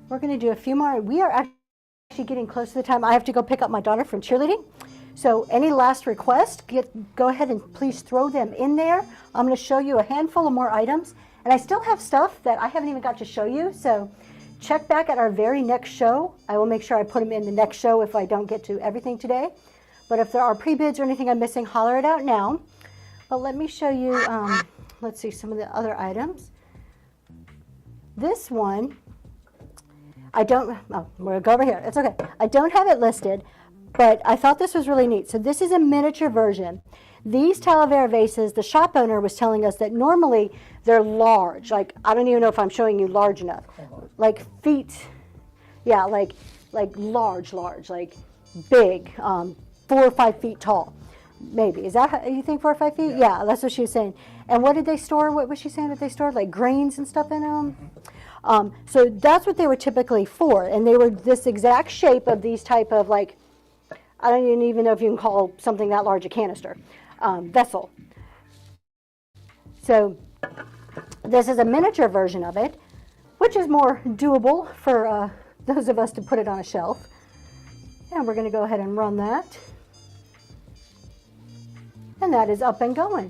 We're going to do a few more. We are actually getting close to the time. I have to go pick up my daughter from cheerleading. So any last requests, go ahead and please throw them in there. I'm going to show you a handful of more items. And I still have stuff that I haven't even got to show you. So check back at our very next show. I will make sure I put them in the next show if I don't get to everything today. But if there are pre-bids or anything I'm missing, holler it out now. But let me show you, let's see, some of the other items. This one, we're going to go over here. It's okay. I don't have it listed, but I thought this was really neat. So this is a miniature version. These Talavera vases, the shop owner was telling us that normally they're large. Like, I don't even know if I'm showing you large enough. Like feet, yeah, like large, like big, 4 or 5 feet tall. Maybe. Is that how you think, 4 or 5 feet? Yeah, that's what she was saying. And what did they store? What was she saying that they stored? Like grains and stuff in them? So that's what they were typically for. And they were this exact shape of these type of, like, I don't even know if you can call something that large a canister, vessel. So this is a miniature version of it, which is more doable for those of us to put it on a shelf. And we're going to go ahead and run that. And that is up and going.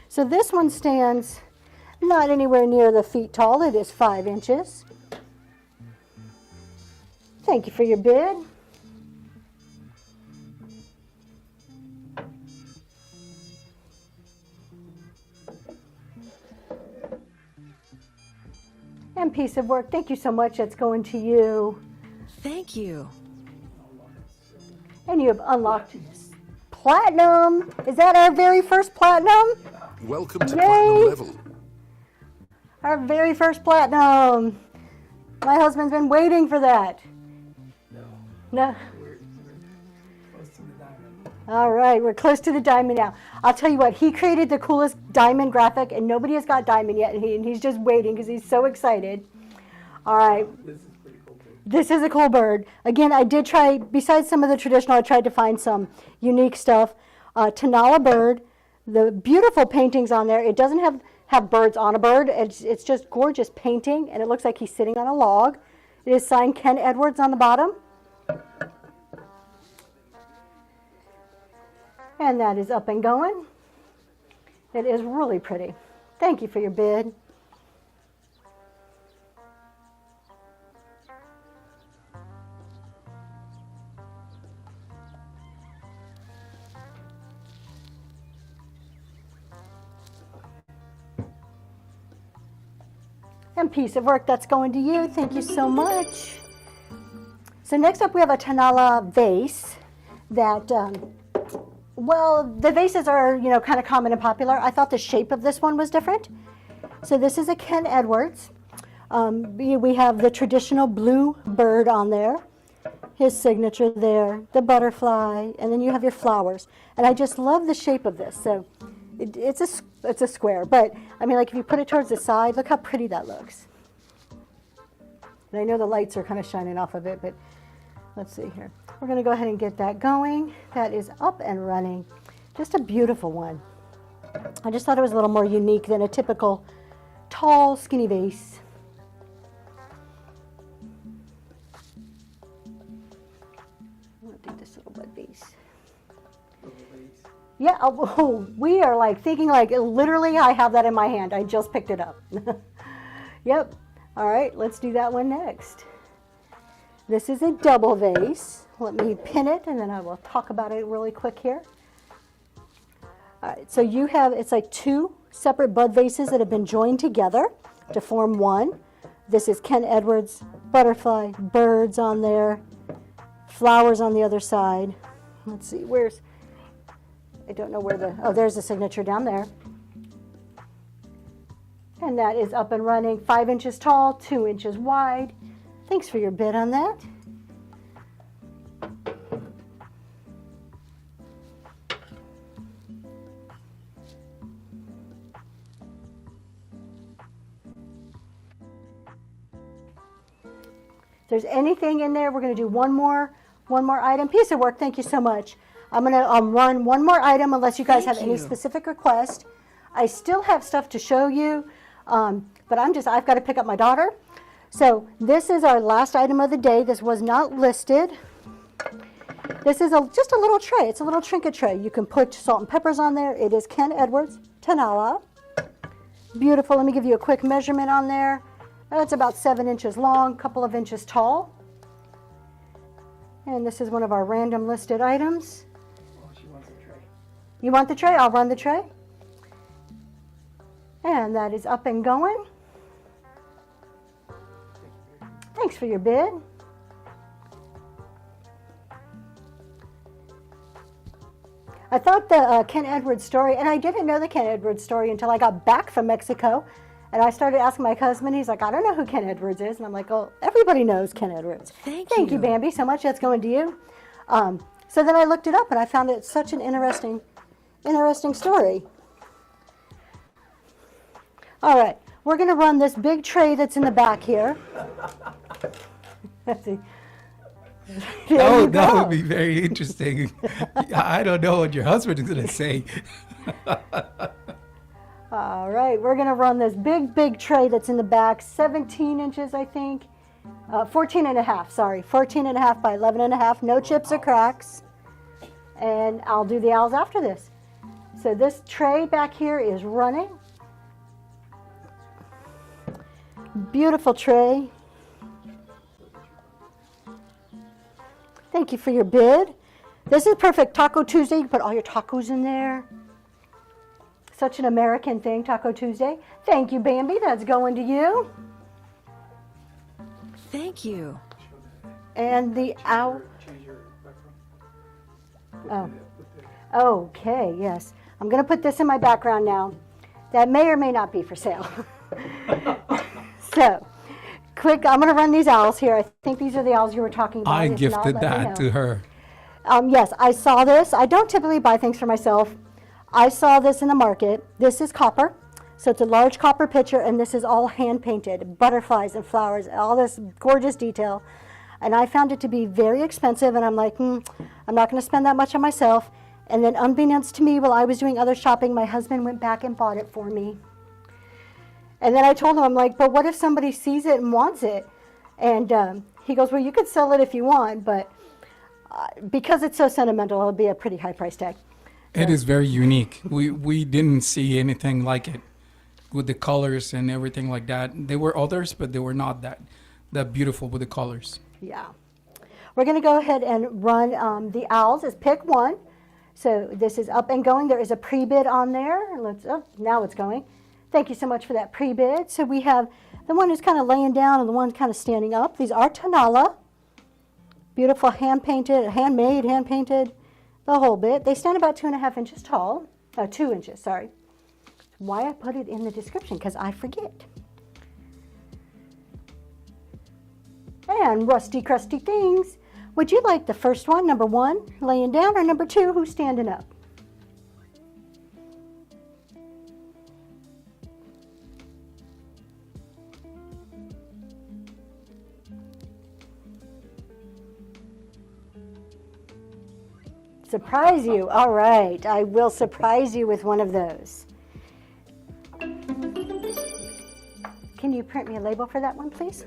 So this one stands not anywhere near the feet tall. It is 5 inches. Thank you for your bid. And piece of work. Thank you so much. That's going to you. Thank you. And you have unlocked platinum. Is that our very first platinum? Welcome to Yay. platinum level. Our very first platinum. My husband's been waiting for that. No. All right, we're close to the diamond now. I'll tell you what, he created the coolest diamond graphic, and nobody has got diamond yet, and he's just waiting because he's so excited. All right. This is a cool bird. Again, I did try, besides some of the traditional, I tried to find some unique stuff. Tanala bird, the beautiful paintings on there. It doesn't have birds on a bird. It's just gorgeous painting, and it looks like he's sitting on a log. It is signed Ken Edwards on the bottom. And that is up and going. It is really pretty. Thank you for your bid. And piece of work that's going to you. Thank you so much. So next up we have a Tanala vase that, well, the vases are, kind of common and popular. I thought the shape of this one was different. So this is a Ken Edwards. We have the traditional blue bird on there, his signature there, the butterfly, and then you have your flowers. And I just love the shape of this. So it's a square, but I mean, like if you put it towards the side, look how pretty that looks. And I know the lights are kind of shining off of it, but let's see here. We're going to go ahead and get that going. That is up and running. Just a beautiful one. I just thought it was a little more unique than a typical tall, skinny vase. I'm going to do this little bud vase. Yeah, we are like thinking like literally I have that in my hand. I just picked it up. Yep. All right, let's do that one next. This is a double vase. Let me pin it and then I will talk about it really quick here. All right, so you have, it's like 2 separate bud vases that have been joined together to form one. This is Ken Edwards, butterfly, birds on there, flowers on the other side. Let's see, I don't know where there's the signature down there. And that is up and running, 5 inches tall, 2 inches wide. Thanks for your bid on that. If there's anything in there, we're going to do one more item. Piece of work. Thank you so much. I'm going to run one more item unless you guys Thank have any you. specific request. I still have stuff to show you, but I've got to pick up my daughter. So this is our last item of the day. This was not listed. This is just a little tray. It's a little trinket tray. You can put salt and peppers on there. It is Ken Edwards Tanala. Beautiful. Let me give you a quick measurement on there. It's about 7 inches long, couple of inches tall. And this is one of our random listed items. You want the tray? I'll run the tray. And that is up and going. Thanks for your bid. I thought the Ken Edwards story, and I didn't know the Ken Edwards story until I got back from Mexico. And I started asking my husband, he's like, I don't know who Ken Edwards is. And I'm like, oh, everybody knows Ken Edwards. Thank you, Bambi, so much. That's going to you. So then I looked it up, and I found it such an interesting story. All right, we're going to run this big tray that's in the back here. Let's see. That would be very interesting. I don't know what your husband is going to say. All right, we're going to run this big tray that's in the back, 17 inches, I think. 14 and a half, sorry. 14 and a half by 11 and a half. No chips or cracks. And I'll do the owls after this. So this tray back here is running. Beautiful tray. Thank you for your bid. This is perfect Taco Tuesday. You can put all your tacos in there. Such an American thing, Taco Tuesday. Thank you, Bambi. That's going to you. Thank you. And the owl. Oh. Okay, yes. I'm going to put this in my background now. That may or may not be for sale. So, quick, I'm going to run these owls here. I think these are the owls you were talking about. I If not, gifted let me that know. to her. Yes, I saw this. I don't typically buy things for myself. I saw this in the market. This is copper. So it's a large copper pitcher, and this is all hand painted, butterflies and flowers, all this gorgeous detail. And I found it to be very expensive, and I'm like, I'm not going to spend that much on myself. And then unbeknownst to me, while I was doing other shopping, my husband went back and bought it for me. And then I told him, I'm like, but what if somebody sees it and wants it? And he goes, well, you could sell it if you want, but because it's so sentimental, it'll be a pretty high price tag. It is very unique. We didn't see anything like it with the colors and everything like that. There were others, but they were not that beautiful with the colors. Yeah. We're going to go ahead and run the owls as pick one. So this is up and going. There is a pre-bid on there. Now it's going. Thank you so much for that pre-bid. So we have the one who's kind of laying down and the one kind of standing up. These are Tanala. Beautiful hand-painted, handmade, hand-painted, the whole bit. They stand about 2.5 inches tall. 2 inches, sorry. Why I put it in the description, because I forget. And rusty, crusty things. Would you like the first one, number 1, laying down, or number 2, who's standing up? Surprise you. All right, I will surprise you with one of those. Can you print me a label for that one, please?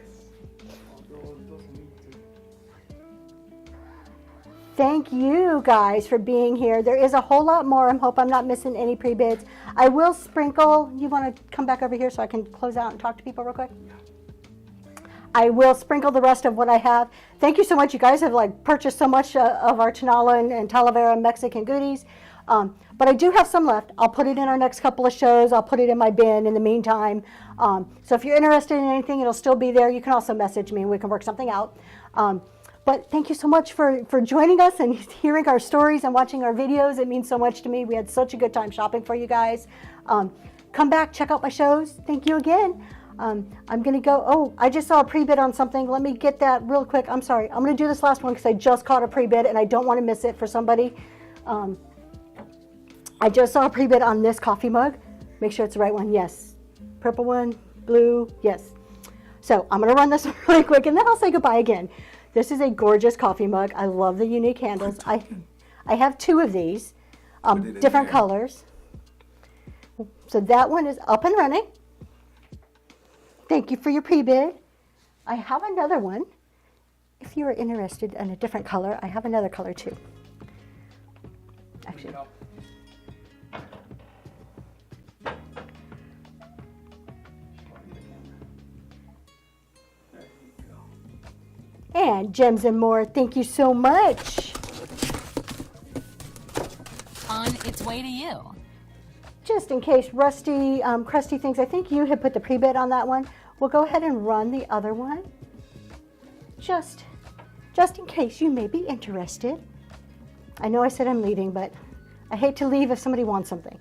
Thank you guys for being here. There is a whole lot more. I hope I'm not missing any pre-bids. I will sprinkle. You want to come back over here so I can close out and talk to people real quick? I will sprinkle the rest of what I have. Thank you so much. You guys have purchased so much of our Chinala and Talavera Mexican goodies. But I do have some left. I'll put it in our next couple of shows. I'll put it in my bin in the meantime. So if you're interested in anything, it'll still be there. You can also message me and we can work something out. But thank you so much for joining us and hearing our stories and watching our videos. It means so much to me. We had such a good time shopping for you guys. Come back, check out my shows. Thank you again. I'm going to go. Oh, I just saw a pre-bid on something. Let me get that real quick. I'm sorry. I'm going to do this last one because I just caught a pre-bid and I don't want to miss it for somebody. I just saw a pre-bid on this coffee mug. Make sure it's the right one. Yes. Purple one, blue, yes. So I'm going to run this really quick, and then I'll say goodbye again. This is a gorgeous coffee mug. I love the unique handles. I have 2 of these, different colors. So that one is up and running. Thank you for your pre-bid. I have another one. If you are interested in a different color, I have another color too. Actually. And Gems and More, thank you so much. On its way to you. Just in case Rusty, Krusty thinks, I think you had put the pre-bid on that one. We'll go ahead and run the other one. Just in case you may be interested. I know I said I'm leaving, but I hate to leave if somebody wants something.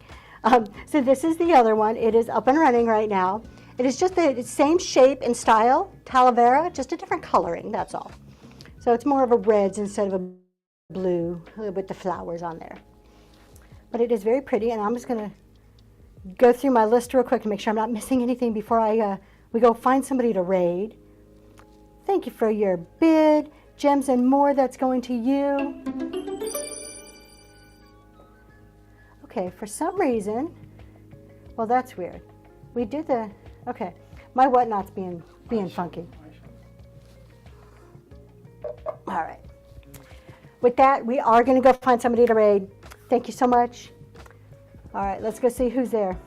So this is the other one. It is up and running right now. It is just the same shape and style, Talavera, just a different coloring, that's all. So it's more of a reds instead of a blue with the flowers on there. But it is very pretty, and I'm just going to go through my list real quick to make sure I'm not missing anything before we go find somebody to raid. Thank you for your bid. Gems and More, that's going to you. Okay, for some reason, well, that's weird. We did the, okay, my whatnot's being funky. All right. With that, we are going to go find somebody to raid. Thank you so much. All right, let's go see who's there.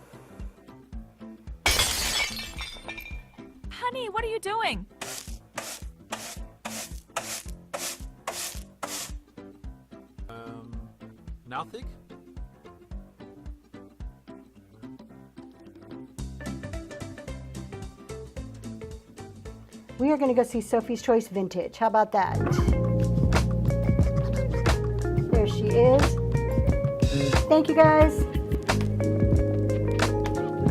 Honey, what are you doing? Nothing? We are going to go see Sophie's Choice Vintage. How about that? There she is. Thank you, guys.